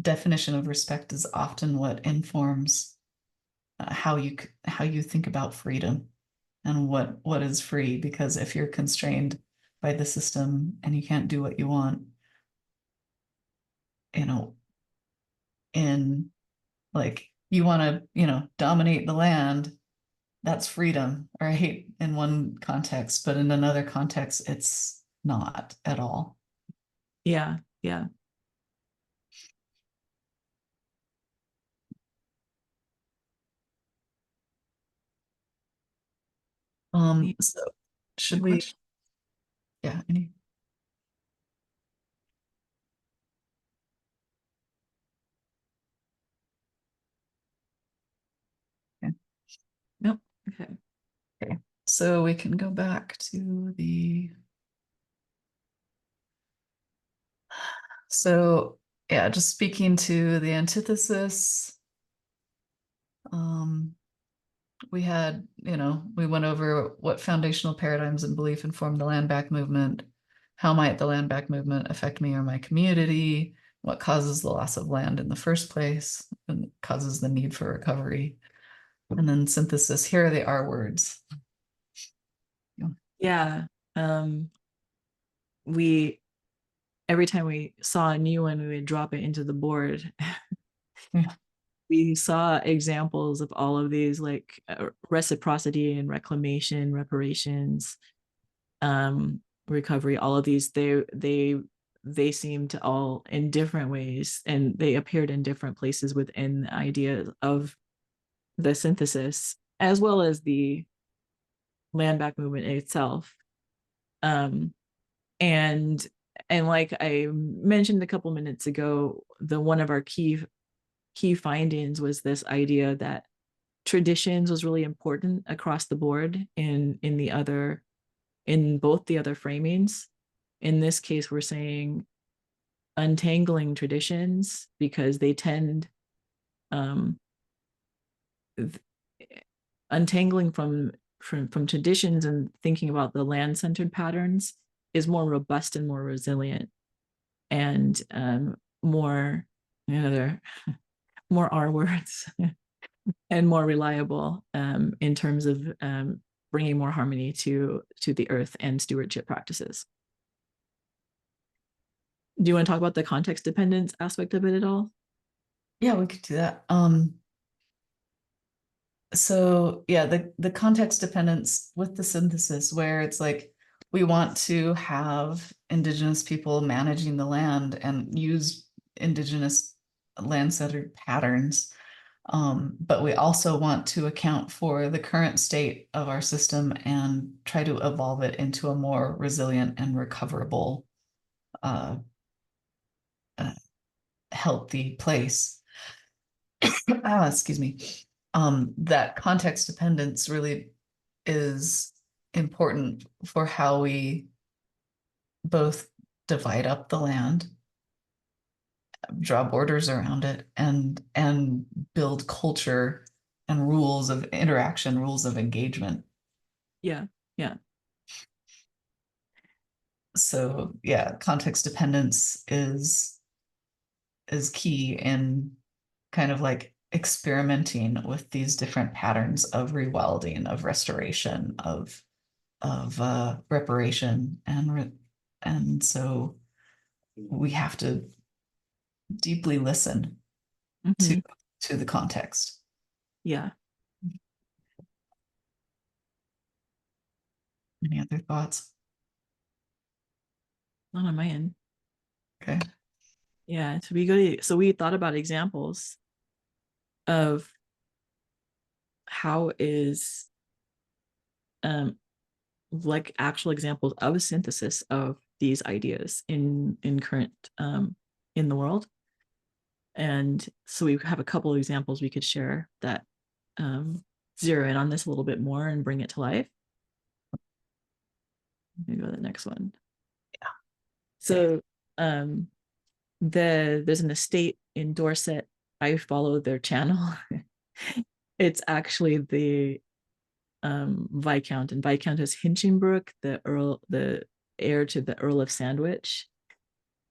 definition of respect is often what informs how you think about freedom and what is free. Because if you're constrained by the system and you can't do what you want, in like, you want to, dominate the land, that's freedom, right? In one context, but in another context, it's not at all. Yeah. So should we, yeah, any. Okay. Nope. Okay. Okay. So we can go back to so yeah, just speaking to the antithesis. We went over what foundational paradigms and belief informed the land back movement, How might the land back movement affect me or my community? What causes the loss of land in the first place and causes the need for recovery? And then synthesis, here are the R words. Yeah. We every time we saw a new one, we would drop it into the board. Yeah. We saw examples of all of these, like reciprocity and reclamation, reparations, recovery. All of these, they seem to all in different ways, and they appeared in different places within the idea of the synthesis, as well as the land back movement itself. Um, and like I mentioned a couple minutes ago, the one of our key findings was this idea that traditions was really important across the board in both the other framings. In this case, we're saying untangling traditions because they tend untangling from traditions and thinking about the land-centered patterns is more robust and more resilient and more more R words and more reliable in terms of bringing more harmony to the earth and stewardship practices. Do you want to talk about the context dependence aspect of it at all? Yeah, we could do that. So yeah, the context dependence with the synthesis, where it's like we want to have indigenous people managing the land and use indigenous land-centered patterns. But we also want to account for the current state of our system and try to evolve it into a more resilient and recoverable, uh, healthy place. Excuse me. That context dependence really is important for how we both divide up the land, draw borders around it, and build culture and rules of interaction, rules of engagement. Yeah. So yeah, context dependence is key in kind of like experimenting with these different patterns of rewilding, of restoration, of reparation, and so we have to deeply listen Mm-hmm. to the context. Yeah. Any other thoughts? Not on my end. Okay. Yeah. So we thought about examples of how is like actual examples of a synthesis of these ideas in current in the world. And so we have a couple of examples we could share that zero in on this a little bit more and bring it to life. Maybe go to the next one. Yeah. So there's an estate in Dorset. I follow their channel. It's actually the Viscount, and Viscount is Hinchinbrook, the heir to the Earl of Sandwich.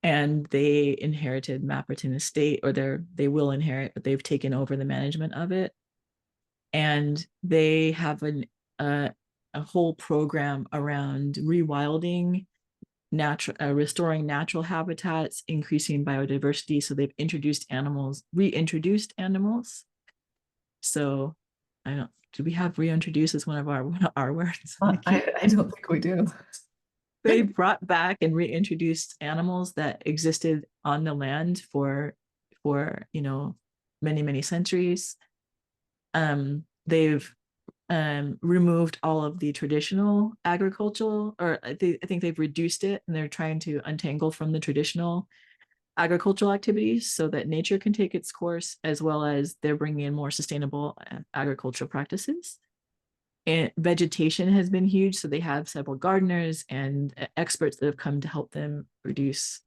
And they inherited Mapperton Estate, or they will inherit, but they've taken over the management of it. And they have a whole program around rewilding, restoring natural habitats, increasing biodiversity. So they've reintroduced animals. So I don't. Do we have reintroduce as one of our words? I don't think we do. They brought back and reintroduced animals that existed on the land for many centuries. They've removed all of the traditional agricultural, or I think they've reduced it, and they're trying to untangle from the traditional agricultural activities so that nature can take its course, as well as they're bringing in more sustainable agricultural practices. And vegetation has been huge, so they have several gardeners and experts that have come to help them reintroduce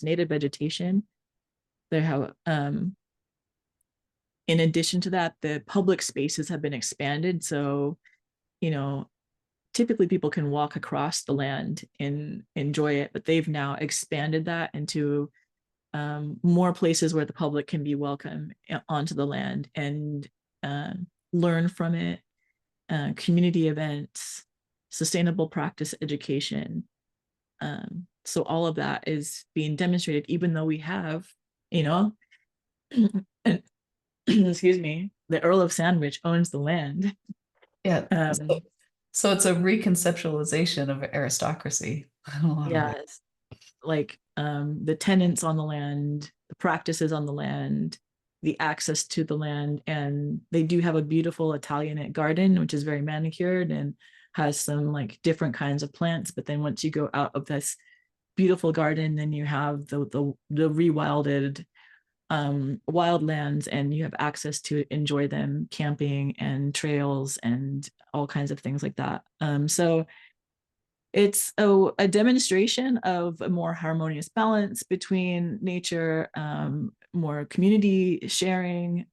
native vegetation. They have in addition to that, the public spaces have been expanded. So, typically people can walk across the land and enjoy it, but they've now expanded that into more places where the public can be welcome onto the land and learn from it, community events, sustainable practice education. So all of that is being demonstrated, even though we have, you know, excuse me, the Earl of Sandwich owns the land. Yeah. So it's a reconceptualization of aristocracy. Yes. Like the tenants on the land, the practices on the land, the access to the land. And they do have a beautiful Italianate garden, which is very manicured and has some like different kinds of plants. But then once you go out of this beautiful garden, then you have the rewilded wildlands, and you have access to enjoy them, camping and trails and all kinds of things like that. So it's a demonstration of a more harmonious balance between nature, more community sharing,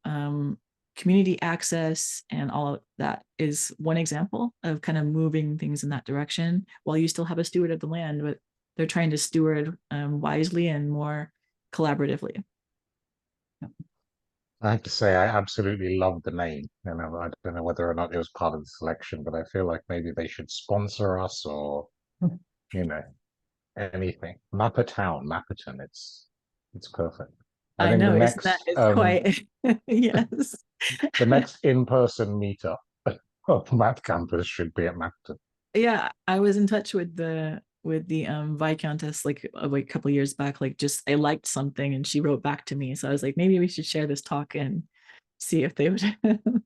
community access, and all of that is one example of kind of moving things in that direction while you still have a steward of the land, but they're trying to steward wisely and more collaboratively. I have to say, I absolutely love the name. You know, I don't know whether or not it was part of the selection, but I feel like maybe they should sponsor us or, you know, anything. Mappertown, Mapperton. It's perfect. I I think know, isn't that, it's quite, yes. the next in-person meetup of Map Campus should be at Mapperton. Yeah, I was in touch with the Viscountess like a couple years back. Like, just I liked something, and she wrote back to me. So I was like, maybe we should share this talk and see if they would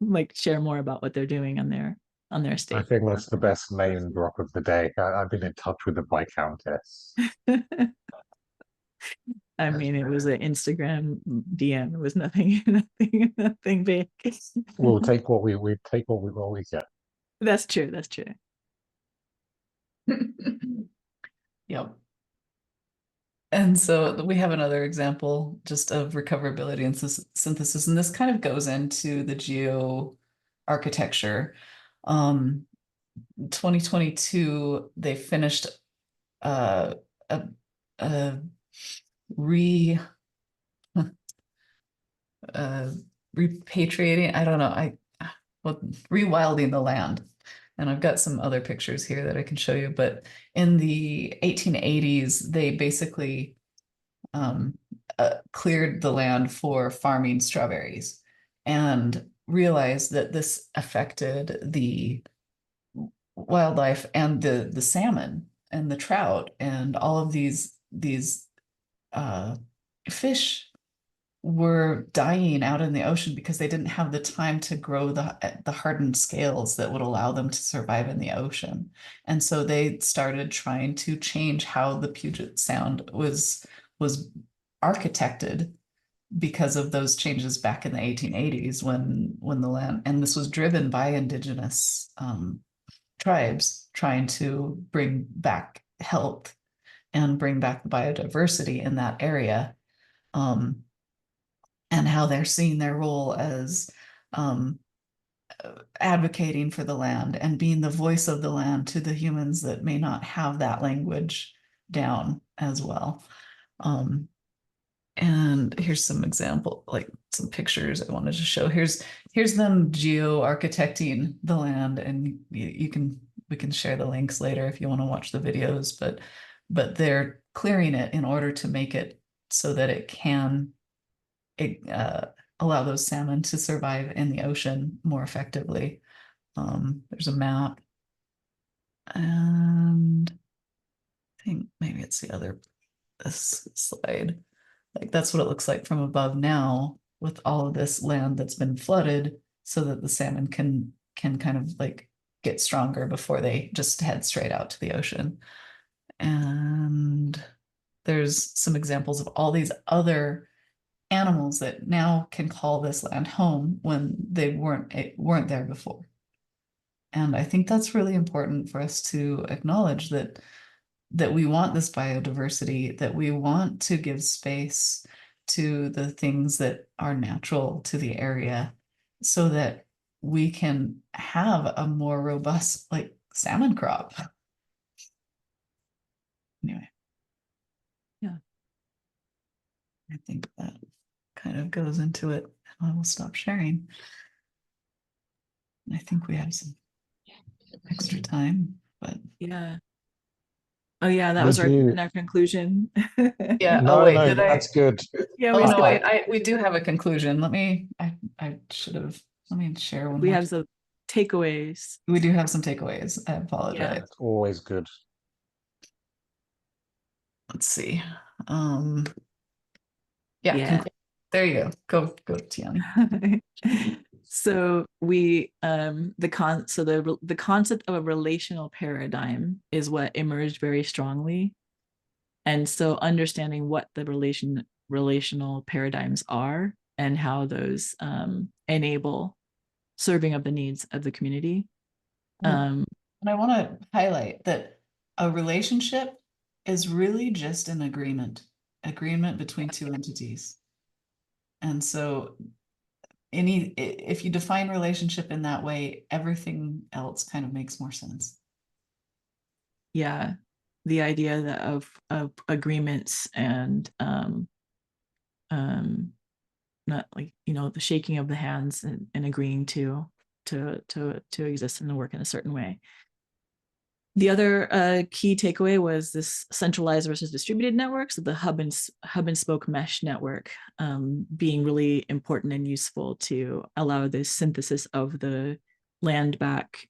like share more about what they're doing on their I estate. think that's the best name drop of the day. I've been in touch with the Viscountess. I mean, it was an Instagram DM. It was nothing, nothing big. We'll take we take what we get. That's true. That's true. Yep. And so we have another example just of recoverability and synthesis, and this kind of goes into the geo architecture. 2022, they finished a, a re repatriating, I don't know, rewilding the land. And I've got some other pictures here that I can show you, but in the 1880s, they basically cleared the land for farming strawberries and realized that this affected the wildlife and the salmon and the trout and all of these fish were dying out in the ocean because they didn't have the time to grow the hardened scales that would allow them to survive in the ocean. And so they started trying to change how the Puget Sound was architected because of those changes back in the 1880s when the land, and this was driven by indigenous tribes trying to bring back health and bring back the biodiversity in that area. And how they're seeing their role as advocating for the land and being the voice of the land to the humans that may not have that language down as well. And here's some example, like some pictures I wanted to show. Here's them geo-architecting the land, and we can share the links later if you want to watch the videos, but they're clearing it in order to make it so that it can allow those salmon to survive in the ocean more effectively. There's a map, and I think maybe it's this slide. Like that's what it looks like from above now with all of this land that's been flooded so that the salmon can kind of like get stronger before they just head straight out to the ocean. And there's some examples of all these other animals that now can call this land home when they weren't there before. And I think that's really important for us to acknowledge that we want this biodiversity, that we want to give space to the things that are natural to the area so that we can have a more robust like salmon crop. Anyway. Yeah. I think that kind of goes into it. I will stop sharing. I think we have some extra time, but Yeah. Oh yeah, that We was our do. conclusion. yeah. Oh No, wait, no, did I? that's good. Yeah, Oh we no, still we do have a conclusion. I should have. Let me share one we more. have some takeaways. We do have some takeaways. I apologize. That's always good. Let's see. Um, yeah, Yeah. there you go. Go, Tiani. So we the concept of a relational paradigm is what emerged very strongly. And so understanding what the relational paradigms are and how those enable serving of the needs of the community. And I want to highlight that a relationship is really just an agreement between two entities. And so if you define relationship in that way, everything else kind of makes more sense. Yeah, the idea that of agreements and not like, you know, the shaking of the hands and agreeing to exist and to work in a certain way. The other key takeaway was this centralized versus distributed networks, so the hub and spoke mesh network being really important and useful to allow this synthesis of the land back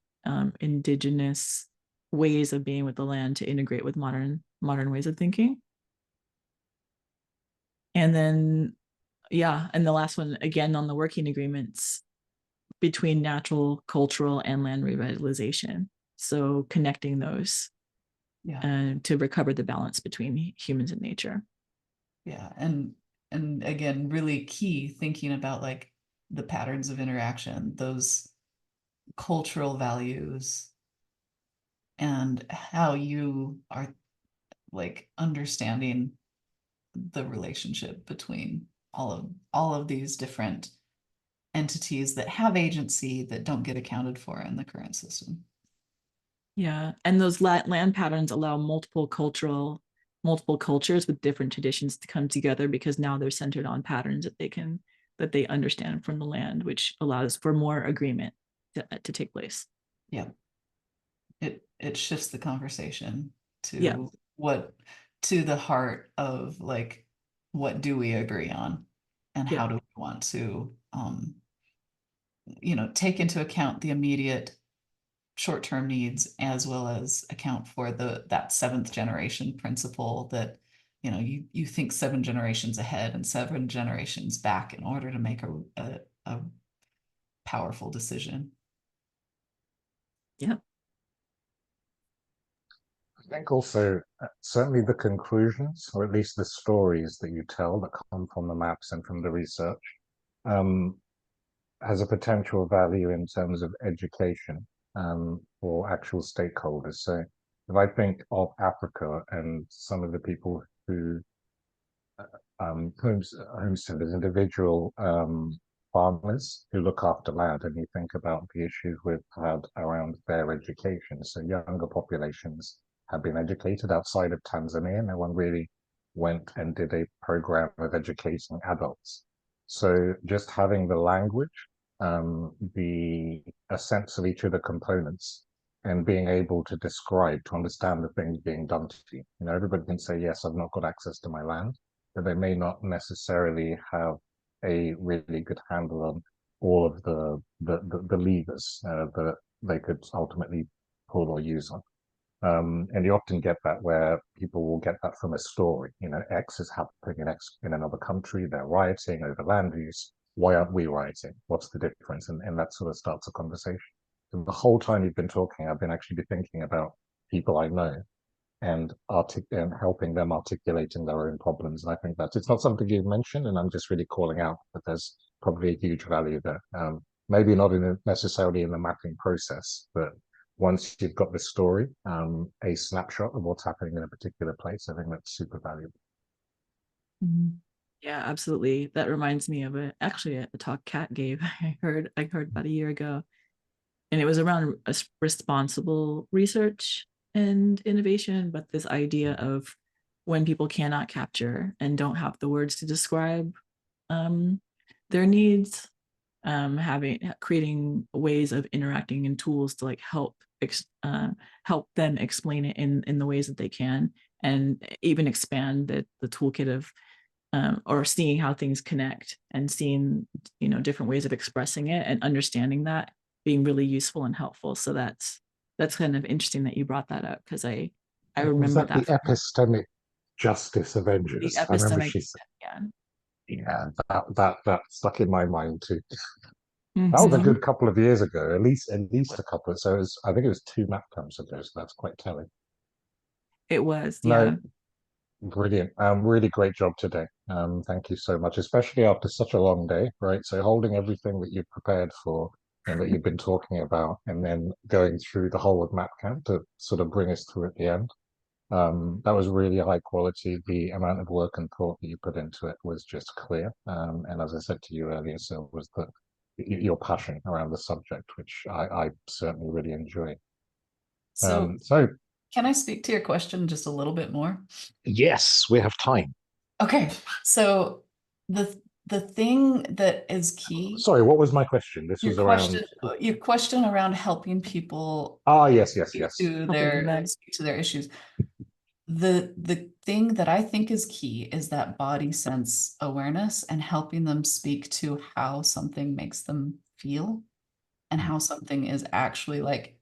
indigenous ways of being with the land to integrate with modern ways of thinking. And then, yeah, and the last one again on the working agreements between natural, cultural, and land revitalization. So connecting those to recover the balance between humans and nature. Yeah, and again, really key thinking about like the patterns of interaction, those cultural values, and how you are like understanding the relationship between all of these different entities that have agency that don't get accounted for in the current system. Yeah, and those land patterns allow multiple cultures with different traditions to come together because now they're centered on patterns that they understand from the land, which allows for more agreement to take place. Yeah, it shifts the conversation to what to the heart of like what do we agree on and how do we want to take into account the immediate short-term needs as well as account for that seventh generation principle that you think 7 generations ahead and 7 generations back in order to make a powerful decision. Yeah. I think also certainly the conclusions, or at least the stories that you tell that come from the maps and from the research, um, has a potential value in terms of education for actual stakeholders. So if I think of Africa and some of the people who homesteaders, individual farmers who look after land, and you think about the issues we've had around their education. So younger populations have been educated outside of Tanzania. No one really went and did a program of educating adults. So just having the language, a sense of each of the components, and being able to describe, to understand the things being done to you. You know, everybody can say, yes, I've not got access to my land, but they may not necessarily have a really good handle on all of the levers that they could ultimately pull or use on. And you often get that where people will get that from a story. You know, X is happening in another country. They're rioting over land use. Why aren't we rioting? What's the difference? And that sort of starts a conversation. So the whole time you've been talking, I've been actually thinking about people I know and helping them articulating their own problems. And I think it's not something you've mentioned, and I'm just really calling out that there's probably a huge value there. Maybe not necessarily in the mapping process, but once you've got the story, a snapshot of what's happening in a particular place, I think that's super valuable. Mm-hmm. Yeah, absolutely. That reminds me of actually a talk Kat gave. I heard about a year ago. and it was around responsible research and innovation, but this idea of when people cannot capture and don't have the words to describe their needs, creating ways of interacting and tools to like help them explain it in the ways that they can, and even expand the toolkit of or seeing how things connect and seeing, different ways of expressing it and understanding that being really useful and helpful. So that's kind of interesting that you brought that up, because I Was remember that the that from epistemic justice the Avengers? I remember epistemic. she said, Yeah. yeah, that stuck in my mind too. That was a Mhm. good couple of years ago, at least a couple. So I think it was two map camps ago. So that's quite telling. It was, No, yeah. brilliant. Really great job today. Thank you so much, especially after such a long day, right? So holding everything that you've prepared for and that you've been talking about, and then going through the whole of map camp to sort of bring us through at the end. That was really high quality. The amount of work and thought that you put into it was just clear. And as I said to you earlier, so was your passion around the subject, which I certainly really enjoy. So So can I speak to your question just a little bit more? yes, we have time. Okay, so the thing that is key, Sorry, what was my question? This your was around. question around helping people Ah, yes, yes, speak yes. to Helping them. their issues. The thing that I think is key is that body sense awareness and helping them speak to how something makes them feel and how something is actually like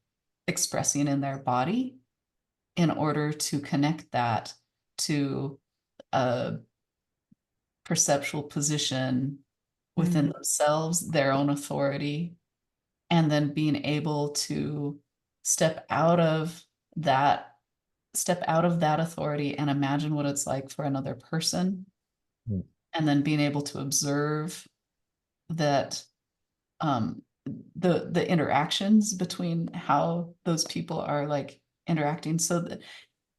expressing in their body in order to connect that to a perceptual position within themselves, their own authority, and then being able to step out of that authority and imagine what it's like for another person, Mm. and then being able to observe that um the interactions between how those people are like interacting, so that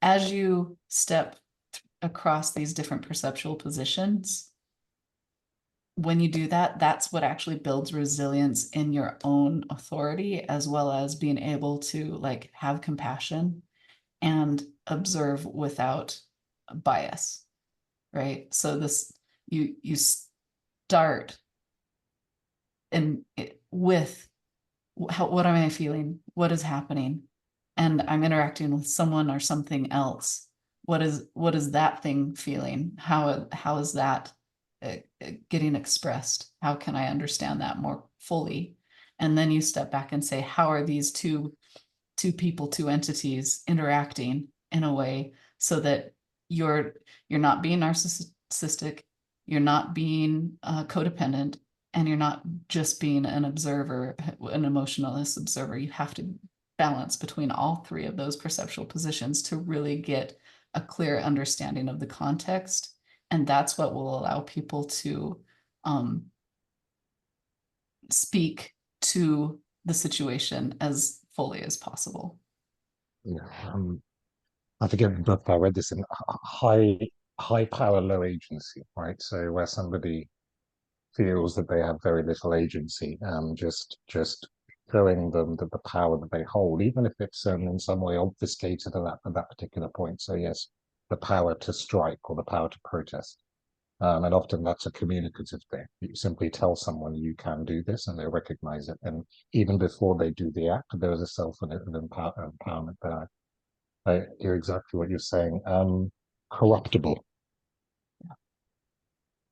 as you step across these different perceptual positions, when you do that, that's what actually builds resilience in your own authority, as well as being able to like have compassion and observe without bias, right? So this you start and with what am I feeling? What is happening? And I'm interacting with someone or something else. What is that thing feeling? How is that getting expressed? How can I understand that more fully? And then you step back and say, how are these two people, two entities interacting in a way so that you're not being narcissistic, you're not being codependent, and you're not just being an observer, an emotionalist observer. You have to balance between all three of those perceptual positions to really get a clear understanding of the context. And that's what will allow people to speak to the situation as fully as possible. Yeah, I forget the book I read this in. High power, low agency, right? So where somebody feels that they have very little agency, just showing them that the power that they hold, even if it's in some way obfuscated at that particular point. So yes, the power to strike or the power to protest. And often that's a communicative thing. You simply tell someone you can do this and they recognize it. And even before they do the act, there is a self and an empowerment there. I hear exactly what you're saying. Corruptible.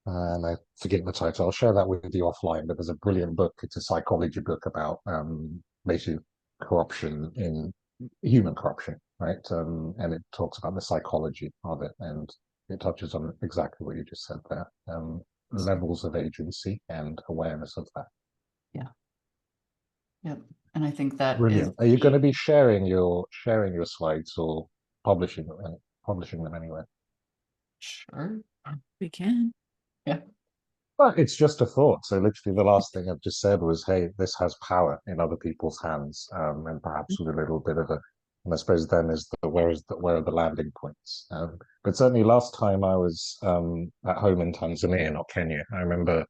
And I forget the title. I'll share that with you offline. But there's a brilliant book. It's a psychology book about basically corruption in human corruption, right? And it talks about the psychology of it, and it touches on exactly what you just said there. Levels of agency and awareness of that. Yeah. Yep. And I think that is Brilliant. Are you going to key. be sharing your slides or publishing them anywhere? Sure. We can. Yeah. Well, it's just a thought. So literally the last thing I've just said was, hey, this has power in other people's hands, and perhaps with a little bit of a, and I suppose then is where are the landing points? But certainly last time I was at home in Tanzania, not Kenya, I remember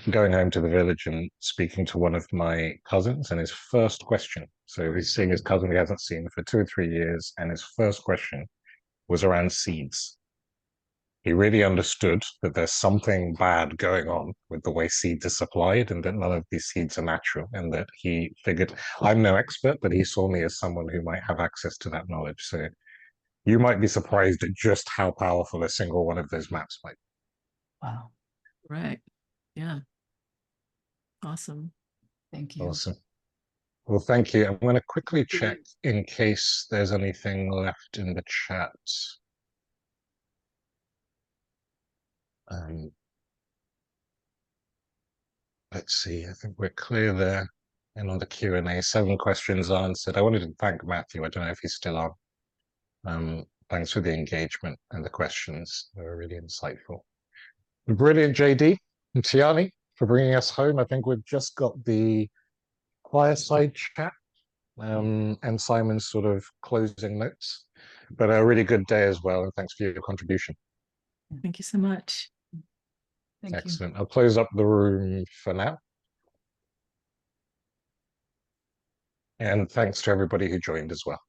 going home to the village and speaking to one of my cousins, and his first question, so he's seeing his cousin he hasn't seen for 2 or 3 years, and his first question was around seeds. He really understood that there's something bad going on with the way seeds are supplied and that none of these seeds are natural, and that he figured, I'm no expert, but he saw me as someone who might have access to that knowledge. So you might be surprised at just how powerful a single one of those maps might be. Wow. Right. Yeah. Awesome. Thank you. Awesome. Well, thank you. I'm going to quickly check in case there's anything left in the chat. Let's see. I think we're clear there. And on the Q&A, 7 questions answered. I wanted to thank Matthew. I don't know if he's still on. Thanks for the engagement and the questions. They were really insightful. Brilliant, JD and Tiani, for bringing us home. I think we've just got the fireside chat and Simon's sort of closing notes. But a really good day as well, and thanks for your contribution. Thank you so much. Thank you. Excellent. I'll close up the room for now. And thanks to everybody who joined as well.